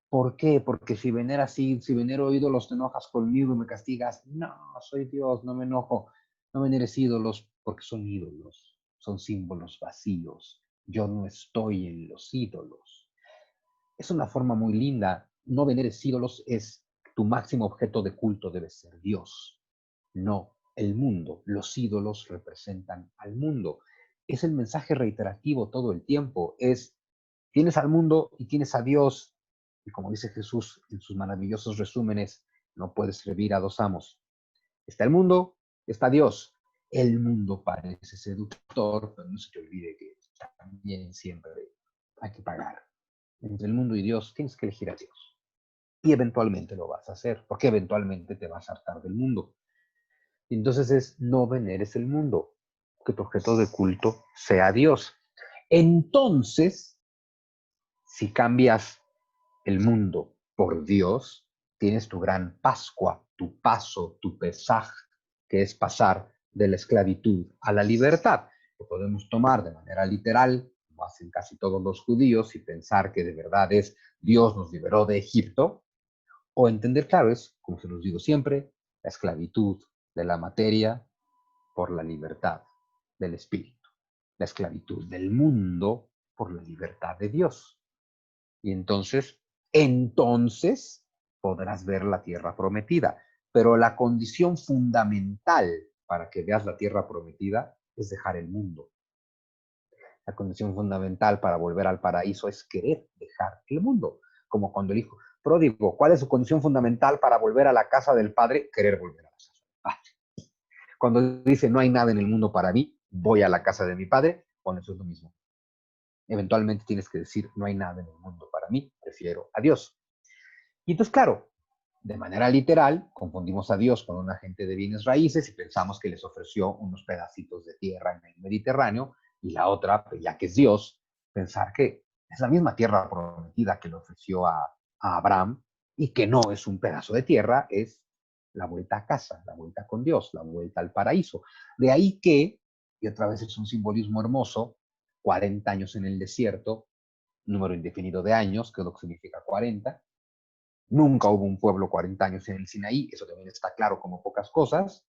¿Por qué? Porque si venero ídolos, te enojas conmigo y me castigas. No, soy Dios, no me enojo. No veneres ídolos porque son ídolos, son símbolos vacíos. Yo no estoy en los ídolos. Es una forma muy linda. No veneres ídolos es tu máximo objeto de culto debe ser Dios, no el mundo. Los ídolos representan al mundo. Es el mensaje reiterativo todo el tiempo. Tienes al mundo y tienes a Dios. Y como dice Jesús en sus maravillosos resúmenes, no puedes servir a dos amos. Está el mundo, está Dios. El mundo parece seductor, pero no se te olvide que también siempre hay que pagar. Entre el mundo y Dios tienes que elegir a Dios. Y eventualmente lo vas a hacer, porque eventualmente te vas a hartar del mundo. Y entonces es no veneres el mundo, que tu objeto de culto sea Dios. Entonces, si cambias el mundo por Dios, tienes tu gran Pascua, tu paso, tu Pesaj, que es pasar de la esclavitud a la libertad. Lo podemos tomar de manera literal, como hacen casi todos los judíos, y pensar que de verdad es Dios nos liberó de Egipto, o entender, claro, es, como se los digo siempre, la esclavitud de la materia por la libertad del espíritu, la esclavitud del mundo por la libertad de Dios. Y entonces podrás ver la tierra prometida. Pero la condición fundamental para que veas la tierra prometida es dejar el mundo. La condición fundamental para volver al paraíso es querer dejar el mundo. Como cuando el hijo pródigo, ¿cuál es su condición fundamental para volver a la casa del padre? Querer volver a la casa del padre. Cuando dice no hay nada en el mundo para mí, voy a la casa de mi padre, bueno, eso es lo mismo. Eventualmente tienes que decir no hay nada en el mundo para mí, prefiero a Dios. Y entonces, claro, de manera literal, confundimos a Dios con un agente de bienes raíces y pensamos que les ofreció unos pedacitos de tierra en el Mediterráneo, y la otra, ya que es Dios, pensar que es la misma tierra prometida que le ofreció a Abraham y que no es un pedazo de tierra, es la vuelta a casa, la vuelta con Dios, la vuelta al paraíso. De ahí que, y otra vez es un simbolismo hermoso, 40 años en el desierto, número indefinido de años, que es lo que significa 40. Nunca hubo un pueblo 40 años en el Sinaí, eso también está claro como pocas cosas,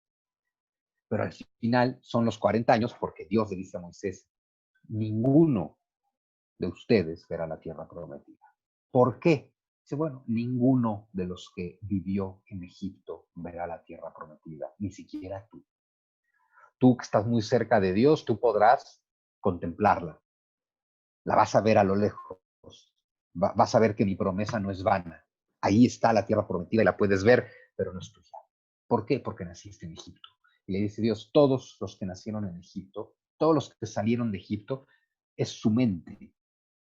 pero al final son los 40 años porque Dios le dice a Moisés, ninguno de ustedes verá la tierra prometida. ¿Por qué? Dice, bueno, ninguno de los que vivió en Egipto verá la tierra prometida, ni siquiera tú. Tú que estás muy cerca de Dios, tú podrás contemplarla. La vas a ver a lo lejos. Vas a ver que mi promesa no es vana. Ahí está la tierra prometida y la puedes ver, pero no es tuya. ¿Por qué? Porque naciste en Egipto. Y le dice Dios, todos los que nacieron en Egipto, todos los que salieron de Egipto, es su mente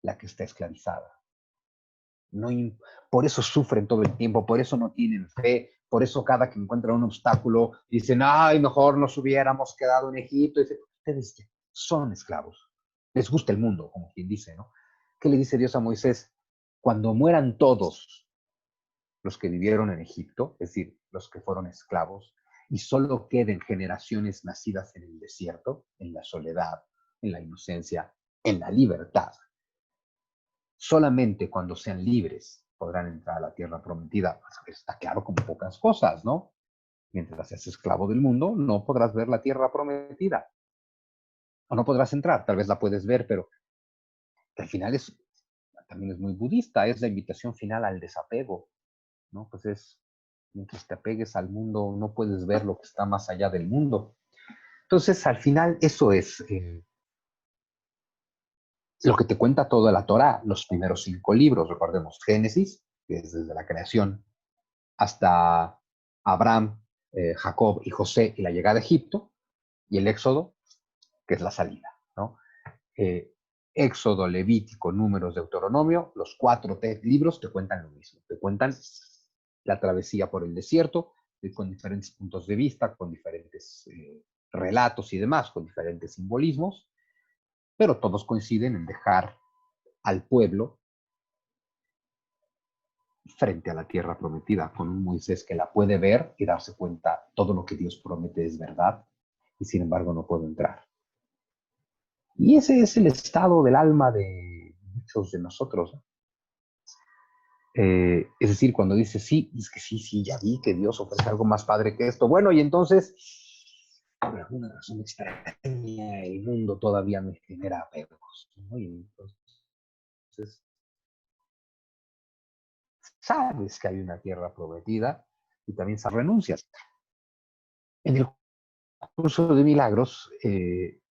la que está esclavizada. No, por eso sufren todo el tiempo, por eso no tienen fe, por eso cada que encuentran un obstáculo dicen, ay, mejor nos hubiéramos quedado en Egipto. Y dice, ustedes son esclavos, les gusta el mundo, como quien dice, ¿no? ¿Qué le dice Dios a Moisés? Cuando mueran todos los que vivieron en Egipto, es decir, los que fueron esclavos, y solo queden generaciones nacidas en el desierto, en la soledad, en la inocencia, en la libertad, solamente cuando sean libres podrán entrar a la tierra prometida. Está claro como pocas cosas, ¿no? Mientras seas esclavo del mundo, no podrás ver la tierra prometida. O no podrás entrar, tal vez la puedes ver, pero al final también es muy budista, es la invitación final al desapego, ¿no? Pues mientras te apegues al mundo, no puedes ver lo que está más allá del mundo. Entonces, al final, eso es lo que te cuenta toda la Torah, los primeros 5 libros, recordemos, Génesis, que es desde la creación hasta Abraham, Jacob y José y la llegada a Egipto, y el Éxodo, que es la salida, ¿no? Éxodo, Levítico, Números, Deuteronomio, los 4 libros te cuentan lo mismo, te cuentan la travesía por el desierto, con diferentes puntos de vista, con diferentes relatos y demás, con diferentes simbolismos, pero todos coinciden en dejar al pueblo frente a la tierra prometida, con un Moisés que la puede ver y darse cuenta todo lo que Dios promete es verdad, y sin embargo no puedo entrar. Y ese es el estado del alma de muchos de nosotros. Es decir, cuando dice sí, es que sí, ya vi que Dios ofrece algo más padre que esto. Bueno, y entonces, por alguna razón extraña, el mundo todavía me genera apegos, ¿no? Y entonces, sabes que hay una tierra prometida y también renuncias. En el curso de milagros, que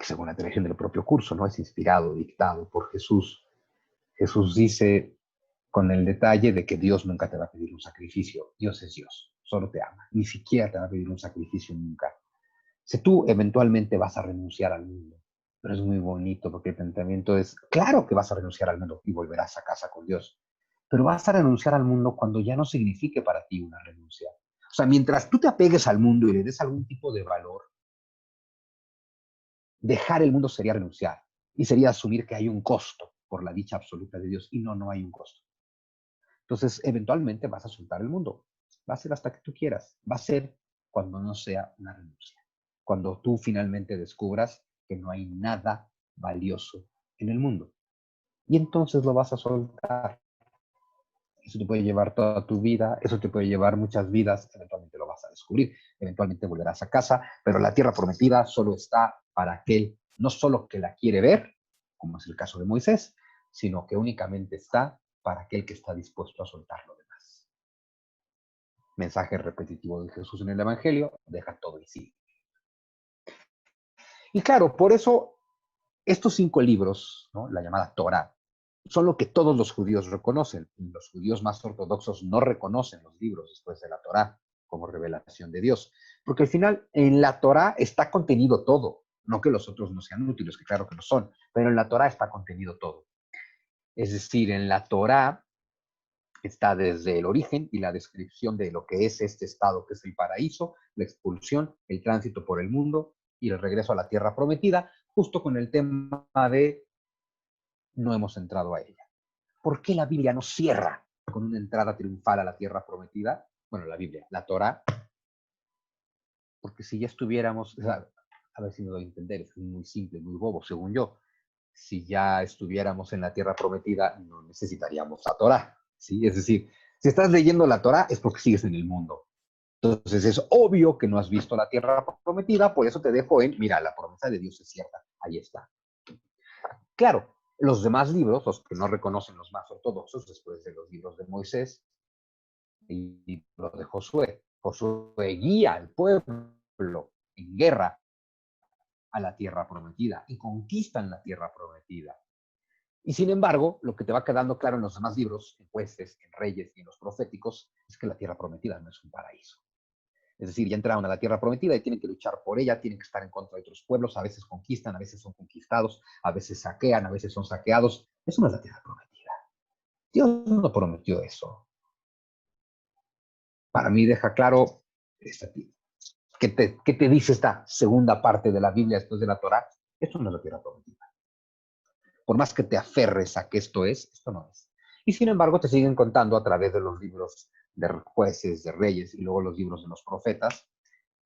según la tradición del propio curso, ¿no? Es inspirado, dictado por Jesús. Jesús dice con el detalle de que Dios nunca te va a pedir un sacrificio. Dios es Dios, solo te ama. Ni siquiera te va a pedir un sacrificio nunca. Si tú eventualmente vas a renunciar al mundo, pero es muy bonito porque el planteamiento es, claro que vas a renunciar al mundo y volverás a casa con Dios, pero vas a renunciar al mundo cuando ya no signifique para ti una renuncia. O sea, mientras tú te apegues al mundo y le des algún tipo de valor, dejar el mundo sería renunciar y sería asumir que hay un costo por la dicha absoluta de Dios y no hay un costo. Entonces, eventualmente vas a soltar el mundo. Va a ser hasta que tú quieras. Va a ser cuando no sea una renuncia. Cuando tú finalmente descubras que no hay nada valioso en el mundo. Y entonces lo vas a soltar. Eso te puede llevar toda tu vida, eso te puede llevar muchas vidas, eventualmente lo vas a descubrir, eventualmente volverás a casa, pero la tierra prometida solo está para aquel, no solo que la quiere ver, como es el caso de Moisés, sino que únicamente está para aquel que está dispuesto a soltar lo demás. Mensaje repetitivo de Jesús en el Evangelio, deja todo y sigue. Y claro, por eso estos 5 libros, ¿no? La llamada Torah, son lo que todos los judíos reconocen. Los judíos más ortodoxos no reconocen los libros después de la Torá como revelación de Dios, porque al final en la Torá está contenido todo, no que los otros no sean útiles, que claro que lo son, pero en la Torá está contenido todo. Es decir, en la Torá está desde el origen y la descripción de lo que es este estado, que es el paraíso, la expulsión, el tránsito por el mundo y el regreso a la tierra prometida, justo con el tema de no hemos entrado a ella. ¿Por qué la Biblia no cierra con una entrada triunfal a la tierra prometida? bueno, la Biblia, la Torá, porque si ya estuviéramos, o sea, a ver si me doy a entender, es muy simple, muy bobo, según yo. Si ya estuviéramos en la tierra prometida, no necesitaríamos la Torá, ¿sí? Es decir, si estás leyendo la Torá es porque sigues en el mundo. Entonces es obvio que no has visto la tierra prometida, por eso te dejo en, mira, la promesa de Dios es cierta, ahí está. Claro, los demás libros, los que no reconocen los más ortodoxos, después de los libros de Moisés y libro de Josué, Josué guía al pueblo en guerra a la tierra prometida y conquistan la tierra prometida. Y sin embargo, lo que te va quedando claro en los demás libros, en Jueces, en Reyes y en los proféticos, es que la tierra prometida no es un paraíso. Es decir, ya entraron a la tierra prometida y tienen que luchar por ella, tienen que estar en contra de otros pueblos, a veces conquistan, a veces son conquistados, a veces saquean, a veces son saqueados. Eso no es la tierra prometida. Dios no prometió eso. Para mí deja claro, ¿qué te dice esta segunda parte de la Biblia después de la Torá? Esto no es la tierra prometida. Por más que te aferres a que esto no es. Y sin embargo te siguen contando a través de los libros de jueces, de reyes y luego los libros de los profetas,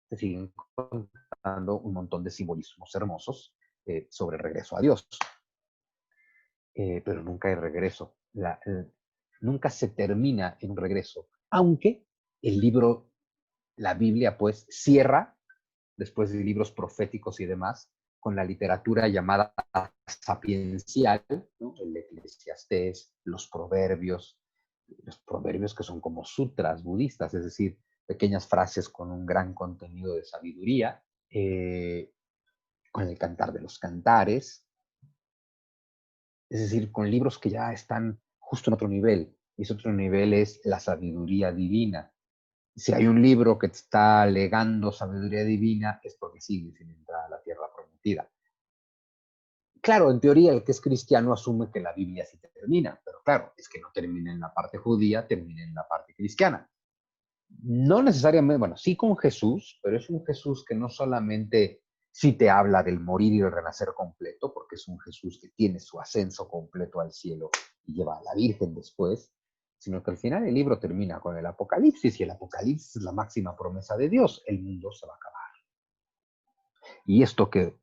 te siguen contando un montón de simbolismos hermosos sobre el regreso a Dios. Pero nunca hay regreso. Nunca se termina en un regreso. Aunque el libro, la Biblia, pues cierra, después de libros proféticos y demás, con la literatura llamada sapiencial, ¿no? El Eclesiastés, los proverbios que son como sutras budistas, es decir, pequeñas frases con un gran contenido de sabiduría, con el Cantar de los Cantares, es decir, con libros que ya están justo en otro nivel, y ese otro nivel es la sabiduría divina. Si hay un libro que te está legando sabiduría divina, es porque sigue sin entrar a la tierra prometida. Claro, en teoría el que es cristiano asume que la Biblia sí termina, pero claro, es que no termina en la parte judía, termina en la parte cristiana. No necesariamente, bueno, sí con Jesús, pero es un Jesús que no solamente sí te habla del morir y el renacer completo, porque es un Jesús que tiene su ascenso completo al cielo y lleva a la Virgen después, sino que al final el libro termina con el Apocalipsis y el Apocalipsis es la máxima promesa de Dios, el mundo se va a acabar. Y esto que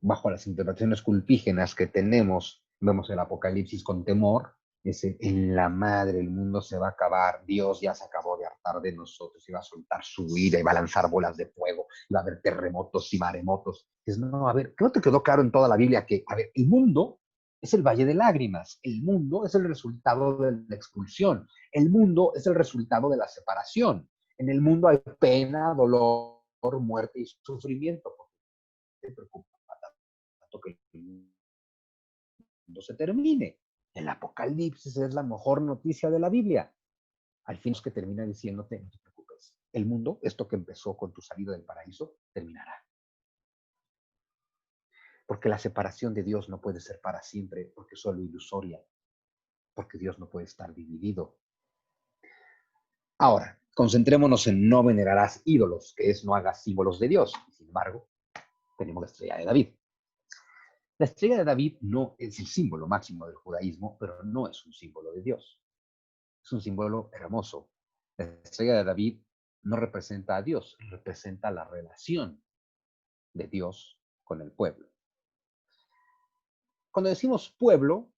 bajo las interpretaciones culpígenas que tenemos, vemos el Apocalipsis con temor, es en la madre, el mundo se va a acabar, Dios ya se acabó de hartar de nosotros, y va a soltar su ira, y va a lanzar bolas de fuego, y va a haber terremotos y maremotos. Es, no, a ver, ¿qué no te quedó claro en toda la Biblia que, a ver, el mundo es el valle de lágrimas, el mundo es el resultado de la expulsión, el mundo es el resultado de la separación, en el mundo hay pena, dolor, muerte y sufrimiento? ¿Por qué te preocupa tanto que el mundo se termine? El Apocalipsis es la mejor noticia de la Biblia. Al fin es que termina diciéndote, no te preocupes, el mundo, esto que empezó con tu salida del paraíso, terminará. Porque la separación de Dios no puede ser para siempre, porque es solo ilusoria, porque Dios no puede estar dividido. Ahora, concentrémonos en no venerarás ídolos, que es no hagas símbolos de Dios. Sin embargo, tenemos la estrella de David. La estrella de David no es el símbolo máximo del judaísmo, pero no es un símbolo de Dios. Es un símbolo hermoso. La estrella de David no representa a Dios, representa la relación de Dios con el pueblo. Cuando decimos pueblo,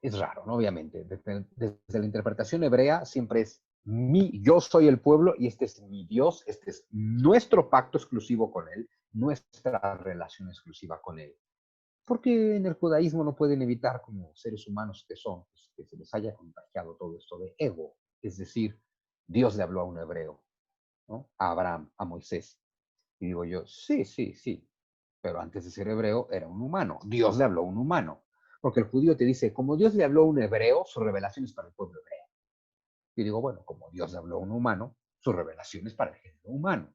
es raro, ¿no? Obviamente. Desde la interpretación hebrea siempre es yo soy el pueblo y este es mi Dios, este es nuestro pacto exclusivo con Él, nuestra relación exclusiva con Él. Porque en el judaísmo no pueden evitar, como seres humanos que son, pues, que se les haya contagiado todo esto de ego. Es decir, Dios le habló a un hebreo, ¿no? A Abraham, a Moisés. Y digo yo, sí, sí, sí, pero antes de ser hebreo era un humano. Dios le habló a un humano. Porque el judío te dice, como Dios le habló a un hebreo, su revelación es para el pueblo hebreo. Y digo, bueno, como Dios le habló a un humano, su revelación es para el género humano.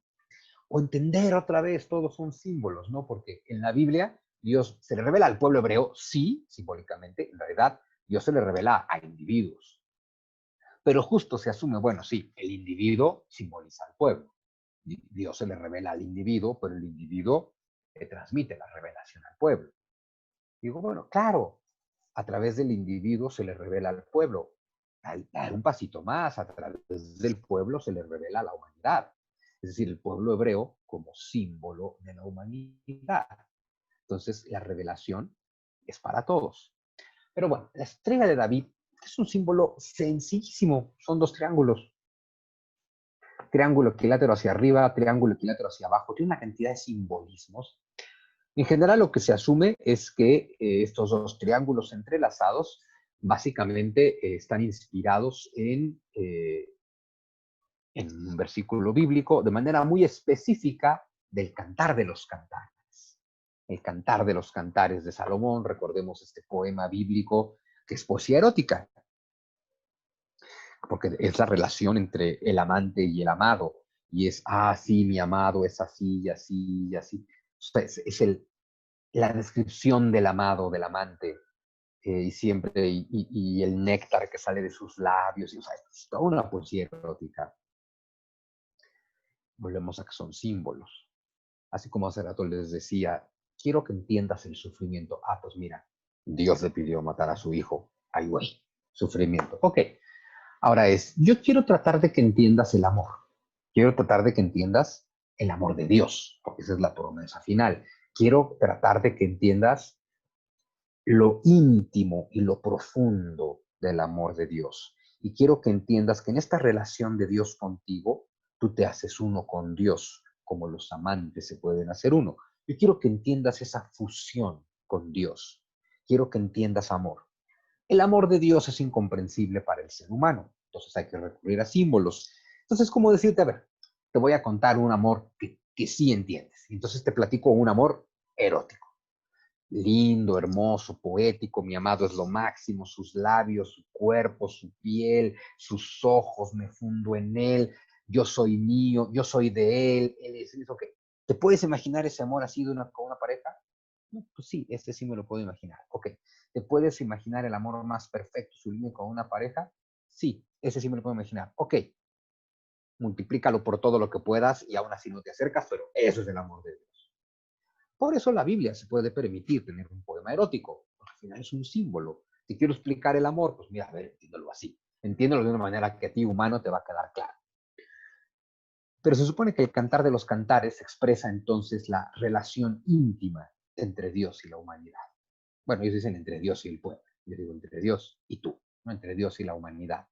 O entender otra vez, todos son símbolos, ¿no? Porque en la Biblia Dios se le revela al pueblo hebreo, sí, simbólicamente, en realidad Dios se le revela a individuos. Pero justo se asume, bueno, sí, el individuo simboliza al pueblo. Dios se le revela al individuo, pero el individuo transmite la revelación al pueblo. Digo, bueno, claro, a través del individuo se le revela al pueblo, dar un pasito más, a través del pueblo se le revela a la humanidad. Es decir, el pueblo hebreo como símbolo de la humanidad. Entonces, la revelación es para todos. Pero bueno, la estrella de David es un símbolo sencillísimo. Son dos triángulos. Triángulo equilátero hacia arriba, triángulo equilátero hacia abajo. Tiene una cantidad de simbolismos. En general, lo que se asume es que estos dos triángulos entrelazados básicamente están inspirados en un versículo bíblico de manera muy específica del Cantar de los Cantares. El Cantar de los Cantares de Salomón, recordemos este poema bíblico que es poesía erótica, porque es la relación entre el amante y el amado, y es, sí, mi amado es así y así y así. O sea, la descripción del amado, del amante, y siempre, y el néctar que sale de sus labios, y, o sea, es toda una poesía erótica. Volvemos a que son símbolos. Así como hace rato les decía, quiero que entiendas el sufrimiento. Pues mira, Dios le pidió matar a su hijo. Ay, güey, sufrimiento. Ok, ahora yo quiero tratar de que entiendas el amor. Quiero tratar de que entiendas el amor de Dios, porque esa es la promesa final. Quiero tratar de que entiendas lo íntimo y lo profundo del amor de Dios. Y quiero que entiendas que en esta relación de Dios contigo, tú te haces uno con Dios, como los amantes se pueden hacer uno. Yo quiero que entiendas esa fusión con Dios. Quiero que entiendas amor. El amor de Dios es incomprensible para el ser humano, entonces hay que recurrir a símbolos. Entonces, ¿cómo decirte? A ver, te voy a contar un amor que sí entiendes. Entonces te platico un amor erótico. Lindo, hermoso, poético, mi amado es lo máximo, sus labios, su cuerpo, su piel, sus ojos, me fundo en él, yo soy mío, yo soy de él es eso que... ¿Te puedes imaginar ese amor así con una pareja? No, pues sí, este sí me lo puedo imaginar. Ok, ¿te puedes imaginar el amor más perfecto, sublime con una pareja? Sí, ese sí me lo puedo imaginar. Ok, multiplícalo por todo lo que puedas y aún así no te acercas, pero eso es el amor de Dios. Por eso la Biblia se puede permitir tener un poema erótico, porque al final es un símbolo. Si quiero explicar el amor, pues mira, a ver, entiéndelo así. Entiéndelo de una manera que a ti, humano, te va a quedar claro. Pero se supone que el Cantar de los Cantares expresa entonces la relación íntima entre Dios y la humanidad. Bueno, ellos dicen entre Dios y el pueblo. Yo digo entre Dios y tú, no entre Dios y la humanidad.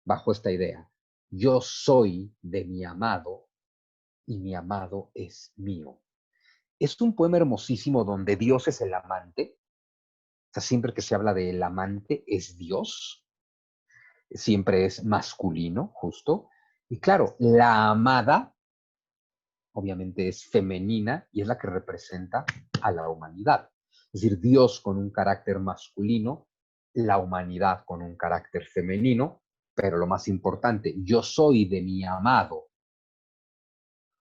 Bajo esta idea, yo soy de mi amado y mi amado es mío. Es un poema hermosísimo donde Dios es el amante. O sea, siempre que se habla del amante es Dios, siempre es masculino, justo. Y claro, la amada obviamente es femenina y es la que representa a la humanidad. Es decir, Dios con un carácter masculino, la humanidad con un carácter femenino, pero lo más importante, yo soy de mi amado. O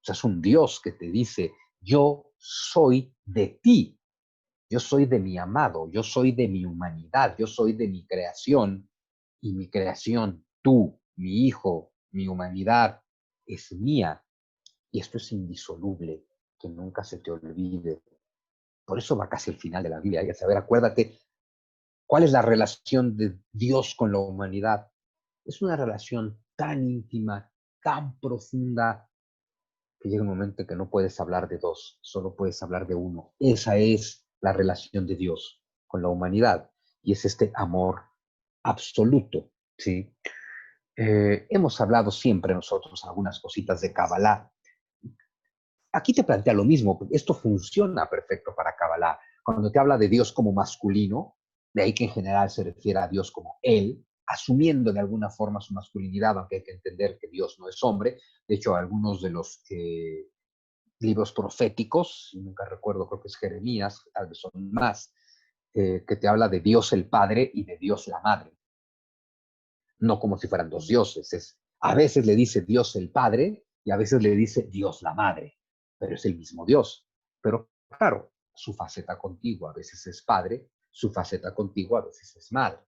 sea, es un Dios que te dice, yo soy de ti, yo soy de mi amado, yo soy de mi humanidad, yo soy de mi creación y mi creación, tú, mi hijo, mi humanidad, es mía. Y esto es indisoluble, que nunca se te olvide. Por eso va casi el final de la Biblia. Hay que saber, acuérdate, ¿cuál es la relación de Dios con la humanidad? Es una relación tan íntima, tan profunda, que llega un momento en que no puedes hablar de dos, solo puedes hablar de uno. Esa es la relación de Dios con la humanidad y es este amor absoluto, ¿sí? Hemos hablado siempre nosotros algunas cositas de Kabbalah. Aquí te plantea lo mismo, esto funciona perfecto para Kabbalah. Cuando te habla de Dios como masculino, de ahí que en general se refiere a Dios como Él, asumiendo de alguna forma su masculinidad, aunque hay que entender que Dios no es hombre. De hecho, algunos de los libros proféticos, nunca recuerdo, creo que es Jeremías, tal vez son más, que te habla de Dios el Padre y de Dios la Madre. No como si fueran dos dioses. A veces le dice Dios el Padre y a veces le dice Dios la Madre, pero es el mismo Dios. Pero claro, su faceta contigua a veces es Padre, su faceta contigua a veces es Madre.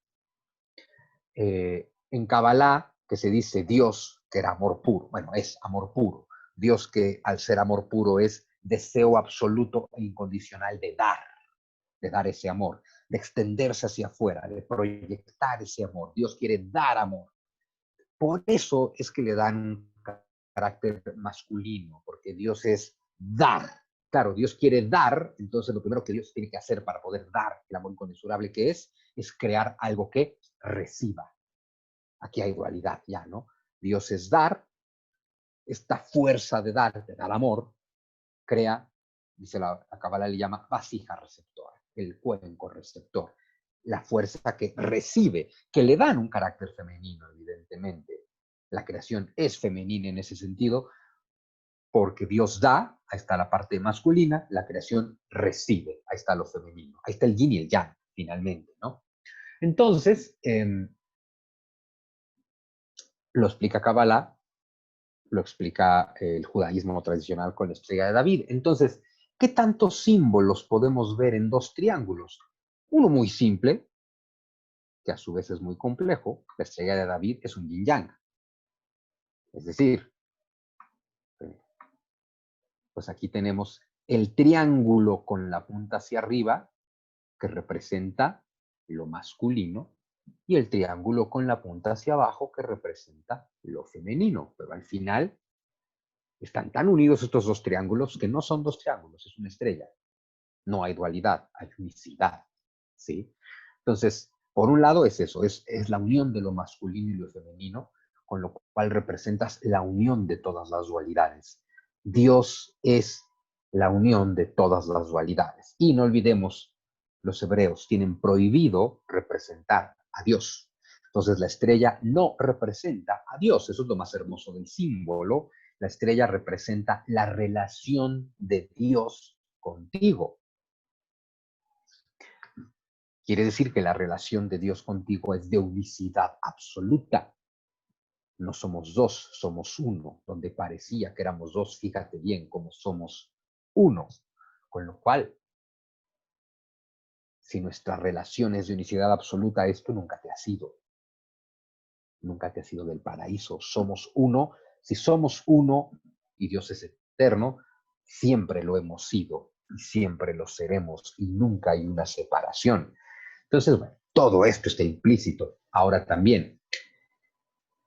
En Kabbalah, que se dice Dios, que era amor puro, bueno, es amor puro. Dios que al ser amor puro es deseo absoluto e incondicional de dar ese amor. de extenderse hacia afuera, de proyectar ese amor. Dios quiere dar amor. Por eso es que le dan un carácter masculino, porque Dios es dar. Claro, Dios quiere dar, entonces lo primero que Dios tiene que hacer para poder dar el amor inconmensurable que es crear algo que reciba. Aquí hay dualidad ya, ¿no? Dios es dar, esta fuerza de dar amor, crea, dice la Cábala, le llama vasija receptora, el cuenco receptor, la fuerza que recibe, que le dan un carácter femenino, evidentemente. La creación es femenina en ese sentido, porque Dios da, ahí está la parte masculina, la creación recibe, ahí está lo femenino, ahí está el yin y el yang, finalmente, ¿no? Entonces, lo explica Kabbalah, lo explica el judaísmo tradicional con la estrella de David. Entonces, ¿qué tantos símbolos podemos ver en dos triángulos? Uno muy simple, que a su vez es muy complejo, la estrella de David es un yin yang. Es decir, pues aquí tenemos el triángulo con la punta hacia arriba, que representa lo masculino, y el triángulo con la punta hacia abajo, que representa lo femenino. Pero al final están tan unidos estos dos triángulos que no son dos triángulos, es una estrella. No hay dualidad, hay unicidad, ¿sí? Entonces, por un lado es eso, es la unión de lo masculino y lo femenino, con lo cual representas la unión de todas las dualidades. Dios es la unión de todas las dualidades. Y no olvidemos, los hebreos tienen prohibido representar a Dios. Entonces la estrella no representa a Dios, eso es lo más hermoso del símbolo. La estrella representa la relación de Dios contigo. Quiere decir que la relación de Dios contigo es de unicidad absoluta. No somos dos, somos uno. Donde parecía que éramos dos, fíjate bien cómo somos uno. Con lo cual, si nuestra relación es de unicidad absoluta, esto nunca te ha sido. Nunca te ha sido del paraíso. Somos uno. Si somos uno y Dios es eterno, siempre lo hemos sido y siempre lo seremos y nunca hay una separación. Entonces, bueno, todo esto está implícito. Ahora también,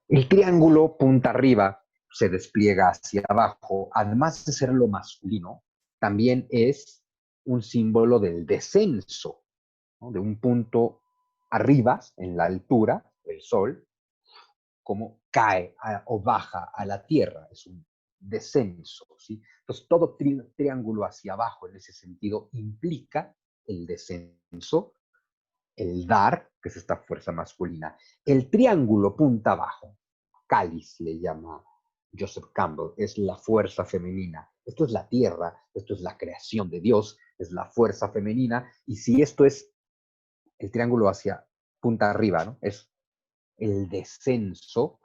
el triángulo punta arriba se despliega hacia abajo, además de ser lo masculino, también es un símbolo del descenso, ¿no? De un punto arriba, en la altura, el sol, como cae o baja a la tierra, es un descenso, ¿sí? Entonces, todo triángulo hacia abajo en ese sentido implica el descenso, el dar, que es esta fuerza masculina, el triángulo punta abajo, cáliz le llama Joseph Campbell, es la fuerza femenina. Esto es la tierra, esto es la creación de Dios, es la fuerza femenina, y si esto es el triángulo hacia punta arriba, ¿no? Es el descenso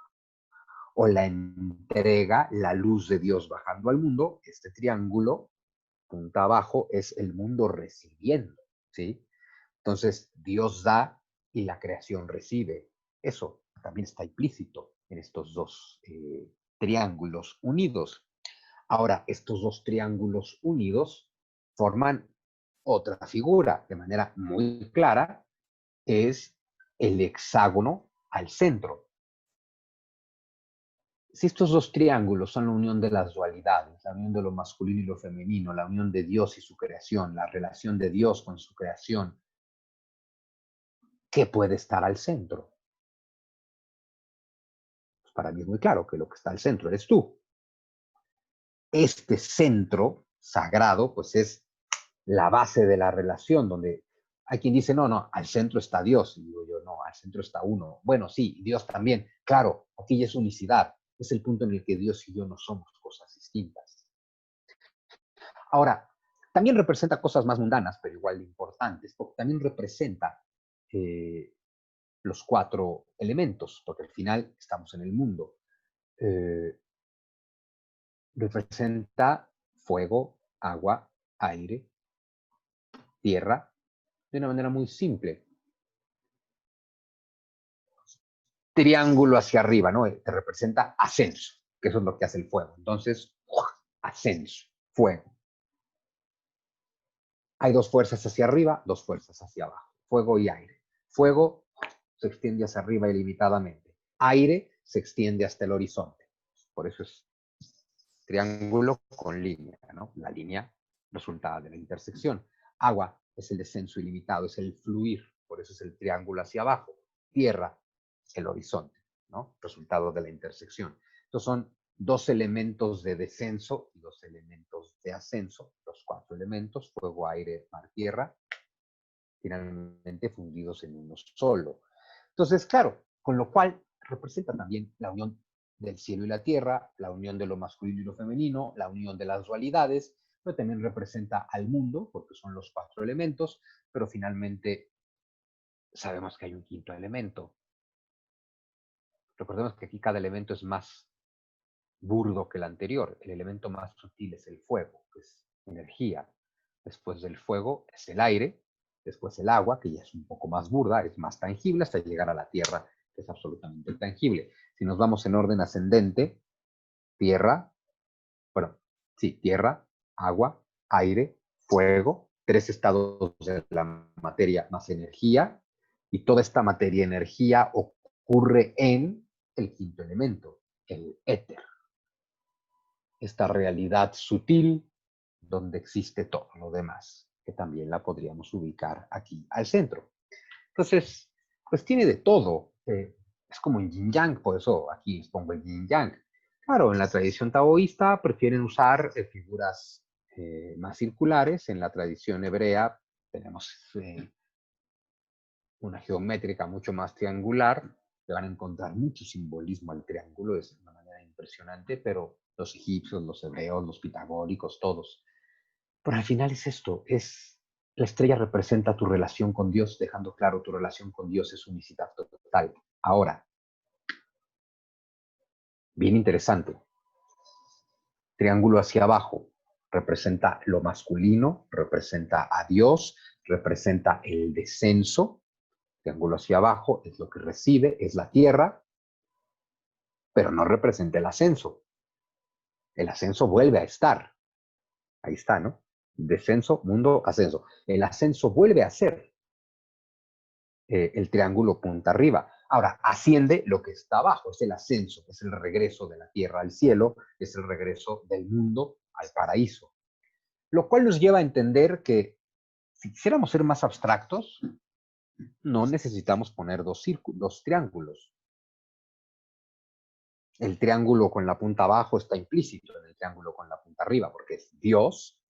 o la entrega, la luz de Dios bajando al mundo, este triángulo punta abajo es el mundo recibiendo, ¿sí? Entonces, Dios da y la creación recibe. Eso también está implícito en estos dos triángulos unidos. Ahora, estos dos triángulos unidos forman otra figura de manera muy clara, es el hexágono al centro. Si estos dos triángulos son la unión de las dualidades, la unión de lo masculino y lo femenino, la unión de Dios y su creación, la relación de Dios con su creación, ¿qué puede estar al centro? Pues para mí es muy claro que lo que está al centro eres tú. Este centro sagrado, pues es la base de la relación, donde hay quien dice, no, no, al centro está Dios. Y digo yo, no, al centro está uno. Bueno, sí, Dios también. Claro, aquí ya es unicidad. Es el punto en el que Dios y yo no somos cosas distintas. Ahora, también representa cosas más mundanas, pero igual de importantes, porque también representa los cuatro elementos, porque al final estamos en el mundo. Representa fuego, agua, aire, tierra, de una manera muy simple. Triángulo hacia arriba, ¿no? Te representa ascenso, que eso es lo que hace el fuego. Entonces, ascenso, fuego. Hay dos fuerzas hacia arriba, dos fuerzas hacia abajo. fuego y aire. Fuego se extiende hacia arriba ilimitadamente. Aire se extiende hasta el horizonte. Por eso es triángulo con línea, ¿no? La línea resultada de la intersección. Agua es el descenso ilimitado, es el fluir, por eso es el triángulo hacia abajo. Tierra, el horizonte, ¿no? Resultado de la intersección. Entonces son dos elementos de descenso y dos elementos de ascenso, los cuatro elementos, fuego, aire, mar, tierra, finalmente fundidos en uno solo. Entonces, claro, con lo cual representa también la unión del cielo y la tierra, la unión de lo masculino y lo femenino, la unión de las dualidades, pero también representa al mundo, porque son los cuatro elementos, pero finalmente sabemos que hay un quinto elemento. Recordemos que aquí cada elemento es más burdo que el anterior. El elemento más sutil es el fuego, que es energía. Después del fuego es el aire, después el agua, que ya es un poco más burda, es más tangible, hasta llegar a la tierra, que es absolutamente tangible. Si nos vamos en orden ascendente, tierra, bueno, sí, tierra, agua, aire, fuego, tres estados de la materia más energía, y toda esta materia energía ocurre en el quinto elemento, el éter. Esta realidad sutil donde existe todo lo demás, que también la podríamos ubicar aquí al centro. Entonces, pues tiene de todo. Es como en yin yang, por eso aquí les pongo el yin yang. Claro, en la tradición taoísta prefieren usar figuras más circulares. En la tradición hebrea tenemos una geométrica mucho más triangular. Le van a encontrar mucho simbolismo al triángulo, es una manera impresionante, pero los egipcios, los hebreos, los pitagóricos, todos. Pero al final es esto, es la estrella representa tu relación con Dios, dejando claro tu relación con Dios es unicidad total. Ahora, bien interesante, triángulo hacia abajo representa lo masculino, representa a Dios, representa el descenso. Triángulo hacia abajo es lo que recibe, es la tierra, pero no representa el ascenso. El ascenso vuelve a estar. Ahí está, ¿no? Descenso, mundo, ascenso. El ascenso vuelve a ser el triángulo punta arriba. Ahora, asciende lo que está abajo, es el ascenso, es el regreso de la tierra al cielo, es el regreso del mundo al paraíso. Lo cual nos lleva a entender que si quisiéramos ser más abstractos, no necesitamos poner dos triángulos. El triángulo con la punta abajo está implícito en el triángulo con la punta arriba, porque es Dios,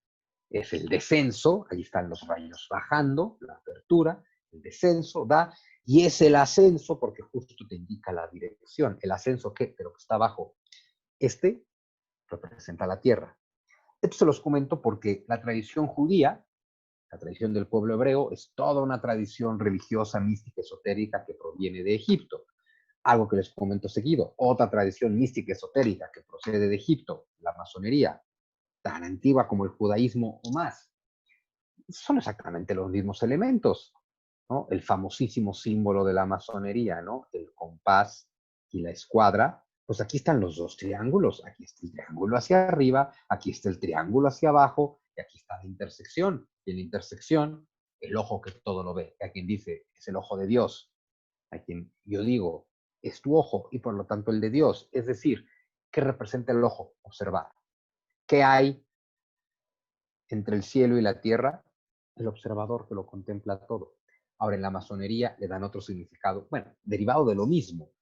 es el descenso, ahí están los rayos bajando, la apertura, el descenso da, y es el ascenso porque justo te indica la dirección. El ascenso, ¿qué? Pero que está abajo. Este representa la tierra. Esto se los comento porque la tradición judía, la tradición del pueblo hebreo, es toda una tradición religiosa, mística, esotérica que proviene de Egipto. Algo que les comento seguido, otra tradición mística, esotérica que procede de Egipto, la masonería, tan antigua como el judaísmo o más. Son exactamente los mismos elementos, ¿no? El famosísimo símbolo de la masonería, ¿no? El compás y la escuadra. Pues aquí están los dos triángulos. Aquí está el triángulo hacia arriba, aquí está el triángulo hacia abajo, y aquí está la intersección. Y en la intersección, el ojo que todo lo ve. Hay quien dice, es el ojo de Dios. Hay quien yo digo, es tu ojo y por lo tanto el de Dios. Es decir, ¿qué representa el ojo? Observar. ¿Qué hay entre el cielo y la tierra? El observador que lo contempla todo. Ahora, en la masonería le dan otro significado, bueno, derivado de lo mismo.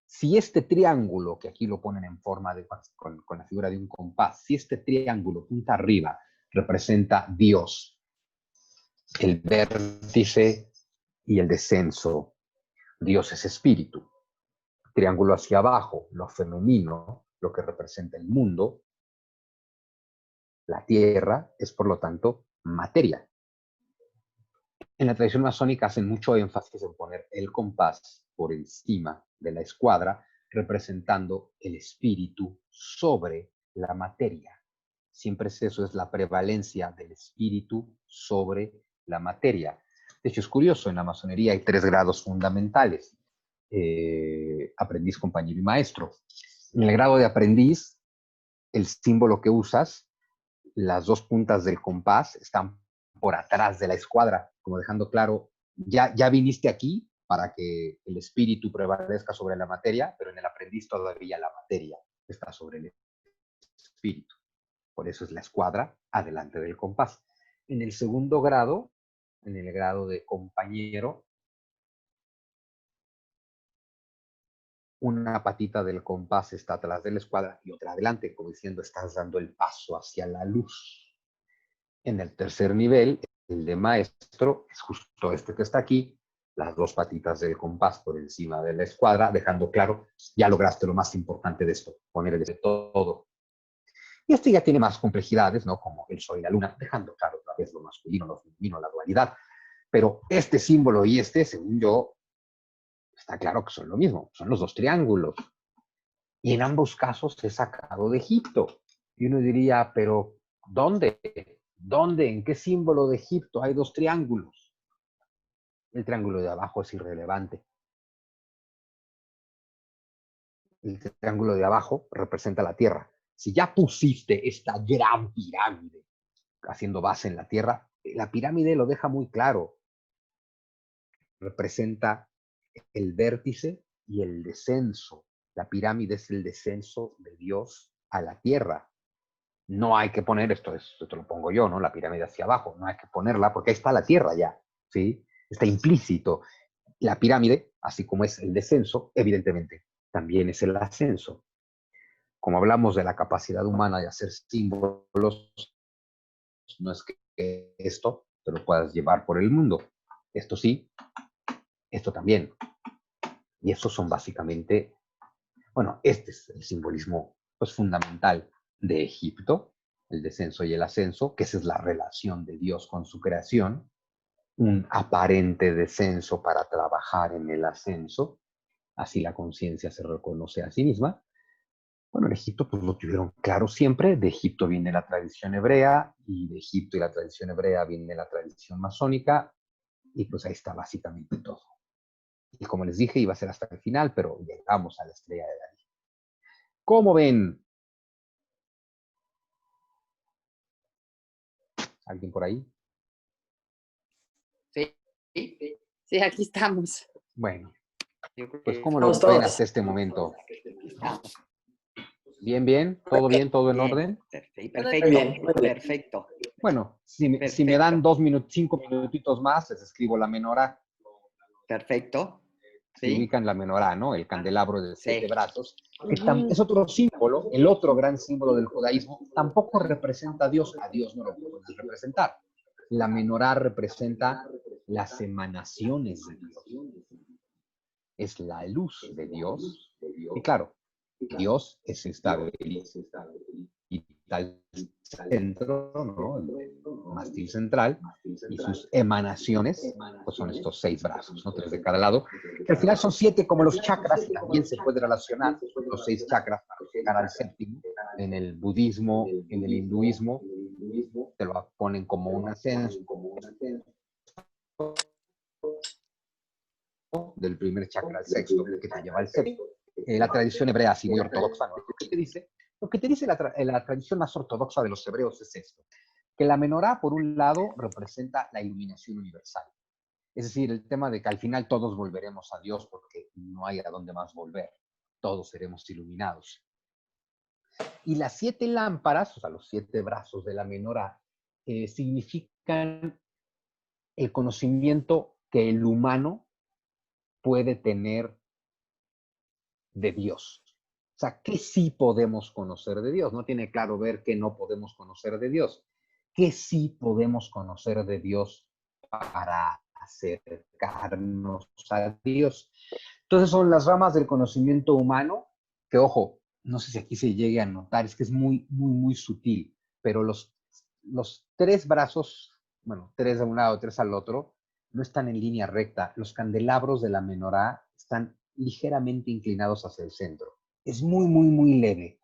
Si este triángulo, que aquí lo ponen en forma de, con la figura de un compás, si este triángulo punta arriba representa Dios, el vértice y el descenso, Dios es espíritu. Triángulo hacia abajo, lo femenino, lo que representa el mundo, la tierra es por lo tanto materia. En la tradición masónica hacen mucho énfasis en poner el compás por encima de la escuadra, representando el espíritu sobre la materia. Siempre es eso, es la prevalencia del espíritu sobre la materia. De hecho, es curioso, en la masonería hay 3 grados fundamentales. Aprendiz, compañero y maestro. En el grado de aprendiz, el símbolo que usas, las 2 puntas del compás están por atrás de la escuadra, como dejando claro, ya viniste aquí para que el espíritu prevalezca sobre la materia, pero en el aprendiz todavía la materia está sobre el espíritu. Por eso es la escuadra adelante del compás. En el segundo grado, en el grado de compañero, una patita del compás está atrás de la escuadra y otra adelante, como diciendo, estás dando el paso hacia la luz. En el tercer nivel, el de maestro, es justo este que está aquí, las dos patitas del compás por encima de la escuadra, dejando claro, ya lograste lo más importante de esto, poner el de todo. Y este ya tiene más complejidades, ¿no? Como el sol y la luna, dejando claro otra vez lo masculino, lo femenino, la dualidad. Pero este símbolo y este, según yo, está claro que son lo mismo, son los dos triángulos. Y en ambos casos se sacado de Egipto. Y uno diría, pero ¿dónde? ¿Dónde? ¿En qué símbolo de Egipto hay dos triángulos? El triángulo de abajo es irrelevante. El triángulo de abajo representa la tierra. Si ya pusiste esta gran pirámide haciendo base en la tierra, la pirámide lo deja muy claro. Representa el vértice y el descenso. La pirámide es el descenso de Dios a la tierra. No hay que poner, esto lo pongo yo, ¿no? La pirámide hacia abajo, no hay que ponerla porque ahí está la tierra ya, ¿sí? Está implícito. La pirámide, así como es el descenso, evidentemente, también es el ascenso. Como hablamos de la capacidad humana de hacer símbolos, no es que esto te lo puedas llevar por el mundo. Esto sí, esto también. Y estos son básicamente, bueno, este es el simbolismo pues, fundamental de Egipto, el descenso y el ascenso, que esa es la relación de Dios con su creación, un aparente descenso para trabajar en el ascenso, así la conciencia se reconoce a sí misma. Bueno, en Egipto pues lo tuvieron claro siempre, de Egipto viene la tradición hebrea, y de Egipto y la tradición hebrea viene la tradición masónica, y pues ahí está básicamente todo. Y como les dije, iba a ser hasta el final, pero llegamos a la estrella de David. ¿Cómo ven? ¿Alguien por ahí? Sí, sí, sí, aquí estamos. Bueno, Yo creo pues que ¿cómo lo estamos ven todos. hasta este momento? Estamos. ¿Bien, bien? ¿Todo bien? ¿Todo en Bien, orden? perfecto, Muy bien. perfecto, Bueno, si me perfecto, dan 5 minutitos más, les escribo la menorá. perfecto. Si Sí, ubican la menorá, ¿no? El candelabro de 7 sí. brazos. Es otro símbolo, el otro gran símbolo del judaísmo. Tampoco representa a Dios no lo puede representar. La menorá representa las emanaciones de Dios. Es la luz de Dios. Y claro, Dios es esta y tal centro, ¿no? El mástil central, y sus emanaciones, pues son estos 6 brazos, ¿no? 3 de cada lado, que al final son 7 como los chakras, y también se puede relacionar los 6 chakras para llegar al séptimo. En el budismo, en el hinduismo, te lo ponen como un ascenso del primer chakra al sexto, que te lleva al séptimo. La tradición hebrea, así muy ortodoxa, ¿no? ¿Qué te dice? Lo que te dice la tradición más ortodoxa de los hebreos es esto, que la menorá, por un lado, representa la iluminación universal. Es decir, el tema de que al final todos volveremos a Dios porque no hay a dónde más volver. Todos seremos iluminados. Y las 7 lámparas, o sea, los 7 brazos de la menorá, significan el conocimiento que el humano puede tener de Dios. O sea, ¿qué sí podemos conocer de Dios? No tiene claro ver qué no podemos conocer de Dios. ¿Qué sí podemos conocer de Dios para acercarnos a Dios? Entonces son las ramas del conocimiento humano, que ojo, no sé si aquí se llegue a notar, es que es muy, muy, muy sutil, pero los 3 brazos, bueno, 3 de un lado, 3 al otro, no están en línea recta. Los candelabros de la menorá están ligeramente inclinados hacia el centro. Es muy, muy, muy leve.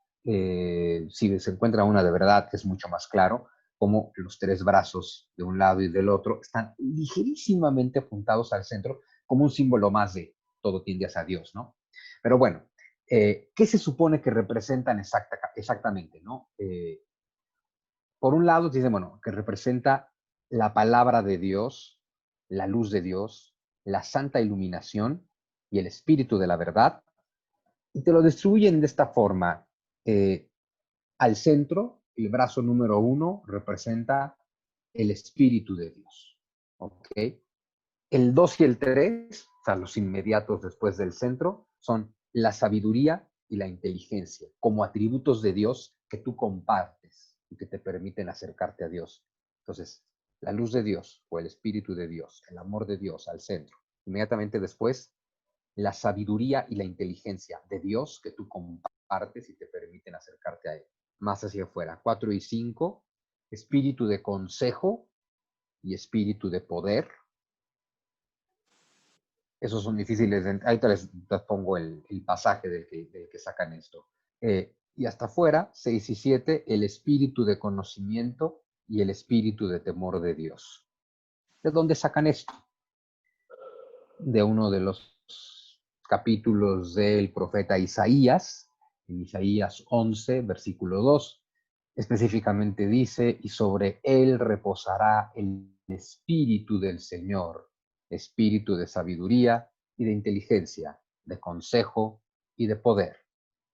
Si se encuentra una de verdad, es mucho más claro, como los 3 brazos de un lado y del otro están ligerísimamente apuntados al centro, como un símbolo más de todo tiende hacia Dios, ¿no? Pero bueno, ¿qué se supone que representan exactamente, ¿no? Por un lado, dicen, bueno, que representa la palabra de Dios, la luz de Dios, la santa iluminación y el espíritu de la verdad. Y te lo distribuyen de esta forma. Al centro, el brazo número 1 representa el espíritu de Dios. ¿Ok? El 2 y el 3, o sea, los inmediatos después del centro, son la sabiduría y la inteligencia, como atributos de Dios que tú compartes y que te permiten acercarte a Dios. Entonces, la luz de Dios o el espíritu de Dios, el amor de Dios al centro. Inmediatamente después, la sabiduría y la inteligencia de Dios que tú compartes y te permiten acercarte a Él. Más hacia afuera. 4 y 5, espíritu de consejo y espíritu de poder. Esos son difíciles. Ahorita les pongo el pasaje del que sacan esto. Y hasta afuera, 6 y 7, el espíritu de conocimiento y el espíritu de temor de Dios. ¿De dónde sacan esto? De uno de los capítulos del profeta Isaías, en Isaías 11, versículo 2, específicamente dice, y sobre él reposará el espíritu del Señor, espíritu de sabiduría y de inteligencia, de consejo y de poder,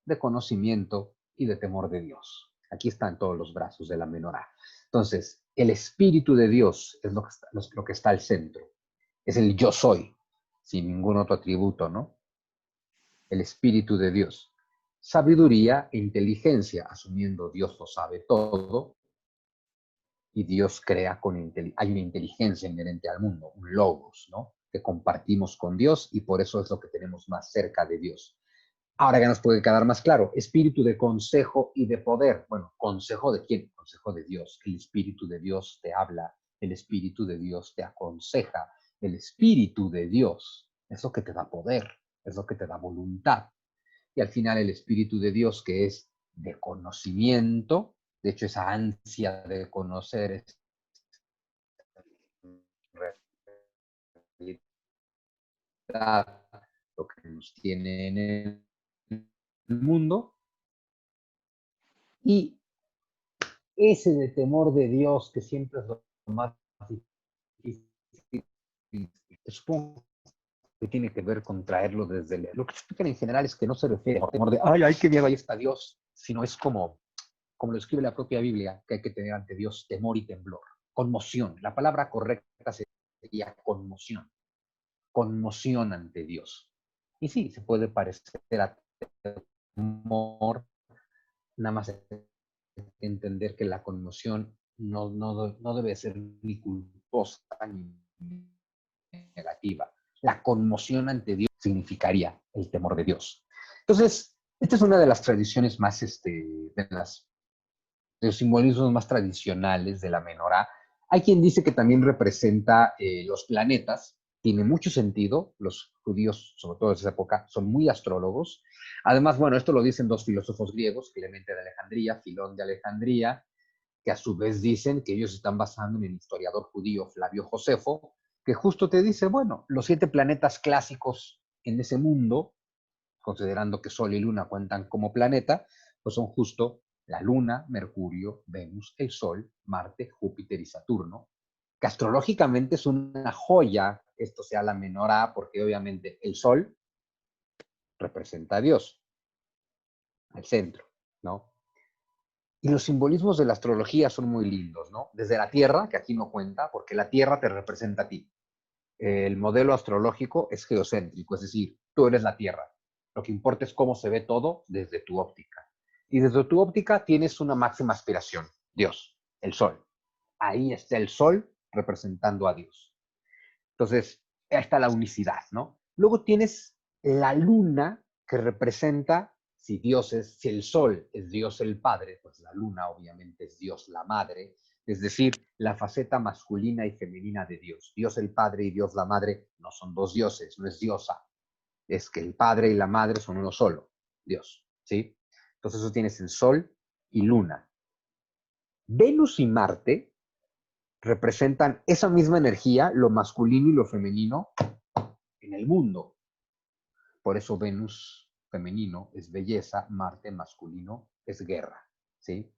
de conocimiento y de temor de Dios. Aquí están todos los brazos de la menorá. Entonces, el espíritu de Dios es lo que está al centro. Es el yo soy, sin ningún otro atributo, ¿no? El espíritu de Dios. Sabiduría e inteligencia, asumiendo Dios lo sabe todo, y Dios crea hay una inteligencia inherente al mundo, un logos, ¿no? Que compartimos con Dios y por eso es lo que tenemos más cerca de Dios. Ahora ya nos puede quedar más claro, espíritu de consejo y de poder. Bueno, ¿consejo de quién? Consejo de Dios. El espíritu de Dios te habla, el espíritu de Dios te aconseja, el espíritu de Dios es lo que te da poder, es lo que te da voluntad. Y al final el espíritu de Dios, que es de conocimiento, de hecho esa ansia de conocer es lo que nos tiene en el mundo, y ese de temor de Dios que siempre es lo más difícil, supongo que tiene que ver con traerlo desde lo que explican en general es que no se refiere a temor de ay, qué miedo, ahí está Dios, sino es como lo escribe la propia Biblia, que hay que tener ante Dios temor y temblor, conmoción. La palabra correcta sería conmoción ante Dios. Y sí, se puede parecer a temor, nada más entender que la conmoción no debe ser ni culposa ni negativa. La conmoción ante Dios significaría el temor de Dios. Entonces, esta es una de las tradiciones más, de los simbolismos más tradicionales de la menorá. Hay quien dice que también representa los planetas. Tiene mucho sentido. Los judíos, sobre todo de esa época, son muy astrólogos. Además, bueno, esto lo dicen dos filósofos griegos, Clemente de Alejandría, Filón de Alejandría, que a su vez dicen que ellos están basando en el historiador judío Flavio Josefo, que justo te dice, bueno, los 7 planetas clásicos en ese mundo, considerando que Sol y Luna cuentan como planeta, pues son justo la Luna, Mercurio, Venus, el Sol, Marte, Júpiter y Saturno, que astrológicamente es una joya, esto sea la menorá, porque obviamente el Sol representa a Dios, al centro, ¿no? Y los simbolismos de la astrología son muy lindos, ¿no? Desde la Tierra, que aquí no cuenta, porque la Tierra te representa a ti. El modelo astrológico es geocéntrico, es decir, tú eres la Tierra. Lo que importa es cómo se ve todo desde tu óptica. Y desde tu óptica tienes una máxima aspiración, Dios, el Sol. Ahí está el Sol representando a Dios. Entonces, ahí está la unicidad, ¿no? Luego tienes la Luna, que representa, si el Sol es Dios el Padre, pues la Luna obviamente es Dios la Madre, es decir, la faceta masculina y femenina de Dios. Dios el Padre y Dios la Madre no son dos dioses, no es diosa, es que el Padre y la Madre son uno solo, Dios, ¿sí? Entonces eso tienes el Sol y Luna. Venus y Marte representan esa misma energía, lo masculino y lo femenino, en el mundo. Por eso Venus femenino es belleza, Marte masculino es guerra, ¿sí?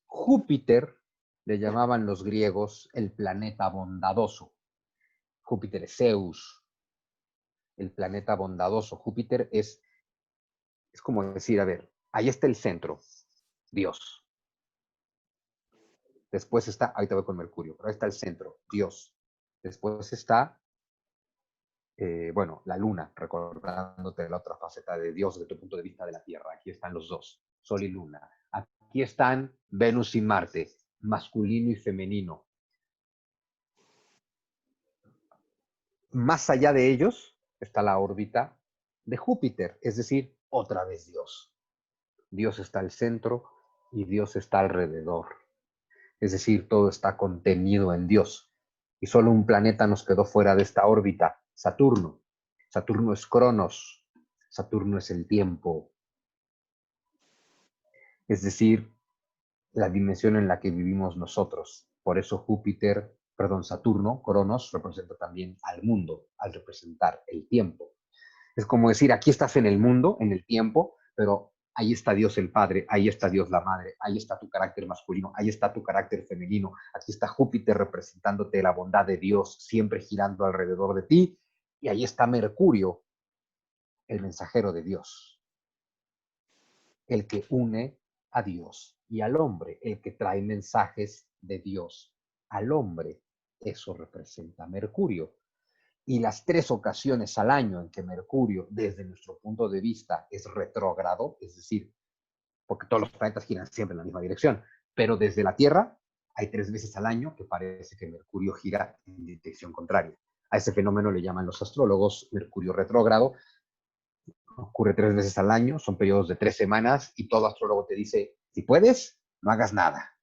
Júpiter le llamaban los griegos el planeta bondadoso. Júpiter es Zeus, el planeta bondadoso. Júpiter es como decir, a ver, ahí está el centro, Dios. Después está, ahorita voy con Mercurio, pero ahí está el centro, Dios. Después está, bueno, la luna, recordándote la otra faceta de Dios desde tu punto de vista de la Tierra. Aquí están los dos, Sol y Luna. Aquí están Venus y Marte, masculino y femenino. Más allá de ellos está la órbita de Júpiter, es decir, otra vez Dios. Dios está al centro y Dios está alrededor. Es decir, todo está contenido en Dios. Y solo un planeta nos quedó fuera de esta órbita, Saturno. Saturno es Cronos, Saturno es el tiempo. Es decir, la dimensión en la que vivimos nosotros. Por eso Saturno, Cronos, representa también al mundo, al representar el tiempo. Es como decir, aquí estás en el mundo, en el tiempo, pero ahí está Dios el Padre, ahí está Dios la Madre, ahí está tu carácter masculino, ahí está tu carácter femenino, aquí está Júpiter representándote la bondad de Dios, siempre girando alrededor de ti, y ahí está Mercurio, el mensajero de Dios, el que une a Dios y al hombre, el que trae mensajes de Dios al hombre. Eso representa Mercurio. Y las 3 ocasiones al año en que Mercurio, desde nuestro punto de vista, es retrógrado, es decir, porque todos los planetas giran siempre en la misma dirección, pero desde la Tierra hay 3 veces al año que parece que Mercurio gira en dirección contraria. A ese fenómeno le llaman los astrólogos Mercurio retrógrado. Ocurre 3 veces al año, son periodos de 3 semanas y todo astrólogo te dice, si puedes, no hagas nada.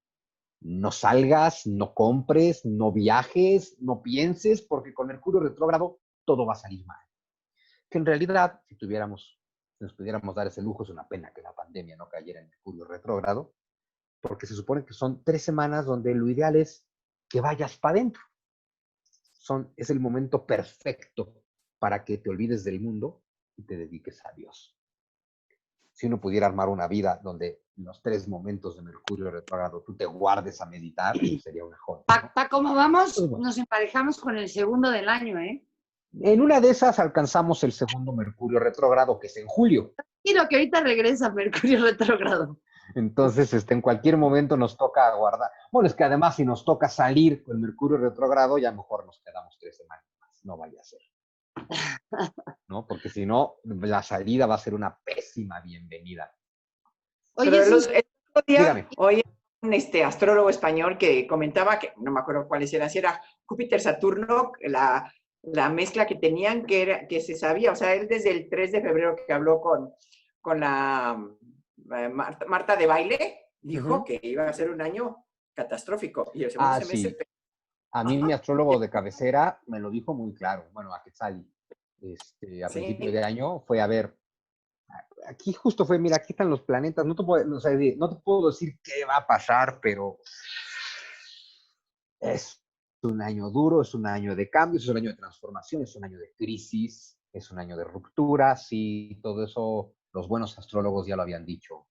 No salgas, no compres, no viajes, no pienses, porque con Mercurio retrógrado todo va a salir mal. Que en realidad, si nos pudiéramos dar ese lujo, es una pena que la pandemia no cayera en Mercurio retrógrado, porque se supone que son 3 semanas donde lo ideal es que vayas para adentro. Es el momento perfecto para que te olvides del mundo y te dediques a Dios. Si uno pudiera armar una vida donde en los 3 momentos de Mercurio retrógrado tú te guardes a meditar, sería una joya, ¿no? Para cómo vamos, Pues bueno, nos emparejamos con el segundo del año, ¿eh? en una de esas alcanzamos el segundo Mercurio retrógrado, que es en julio. Quiero que ahorita regresa Mercurio retrógrado. Entonces, en cualquier momento nos toca aguardar. Bueno, es que además si nos toca salir con Mercurio retrógrado, ya mejor nos quedamos 3 semanas más. No vaya a ser. ¿No? Porque si no, la salida va a ser una pésima bienvenida. Oye, Pero sí, el otro día, Dígame. oye, un astrólogo español que comentaba que, no me acuerdo cuáles eran, si era Júpiter-Saturno, la mezcla que tenían, que se sabía, o sea, él desde el 3 de febrero que habló con la Marta de Baile, dijo que iba a ser un año catastrófico. Y el segundo semestre... Sí. A mí mi astrólogo de cabecera me lo dijo muy claro. Bueno, a Quetzali. A principio de año fue a ver. Aquí justo fue, mira, aquí están los planetas. No te puedo decir qué va a pasar, pero es un año duro, es un año de cambios, es un año de transformación, es un año de crisis, es un año de rupturas y todo eso los buenos astrólogos ya lo habían dicho.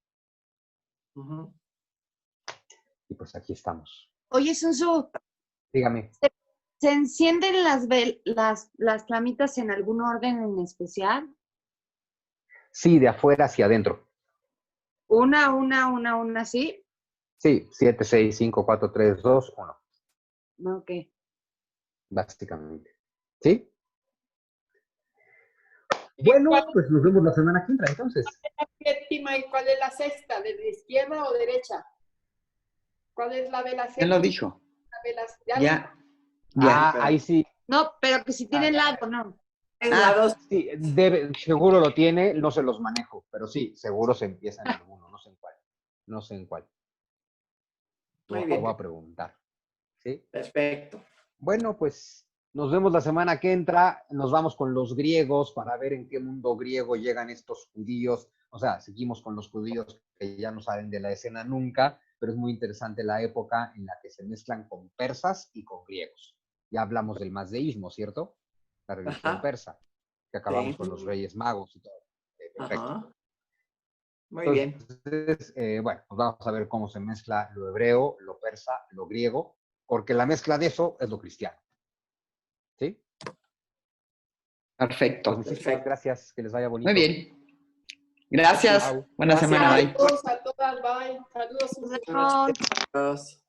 Y pues aquí estamos. oye, Sunsu, Dígame. ¿se encienden las flamitas en algún orden en especial? Sí, de afuera hacia adentro. Una, ¿sí? Sí, 7, 6, 5, 4, 3, 2, 1. Ok. Básicamente. ¿Sí? Bueno, pues nos vemos la semana que entra, entonces. ¿Cuál es la séptima y cuál es la sexta? ¿De la izquierda o derecha? ¿Cuál es la de la séptima? ¿Quién lo dijo? Ya. Ahí sí. No, pero que si tienen lado, ¿no? Es la 2. Sí, seguro lo tiene, no se los manejo, pero sí, seguro se empieza en alguno, no sé en cuál. No sé en cuál. Muy bien. Voy a preguntar. ¿Sí? Perfecto. Bueno, pues nos vemos la semana que entra. Nos vamos con los griegos para ver en qué mundo griego llegan estos judíos. O sea, seguimos con los judíos que ya no salen de la escena nunca, pero es muy interesante la época en la que se mezclan con persas y con griegos. Ya hablamos del mazdeísmo, ¿cierto? La religión persa, que acabamos con los reyes magos y todo. Perfecto. Muy bien. Entonces, bueno, pues vamos a ver cómo se mezcla lo hebreo, lo persa, lo griego, porque la mezcla de eso es lo cristiano. ¿Sí? Perfecto. Pues muchísimas gracias, que les vaya bonito. Muy bien. Gracias. Chao. Buena semana. Bye. Saludos a todas, bye. Saludos. Susi. Buenas noches.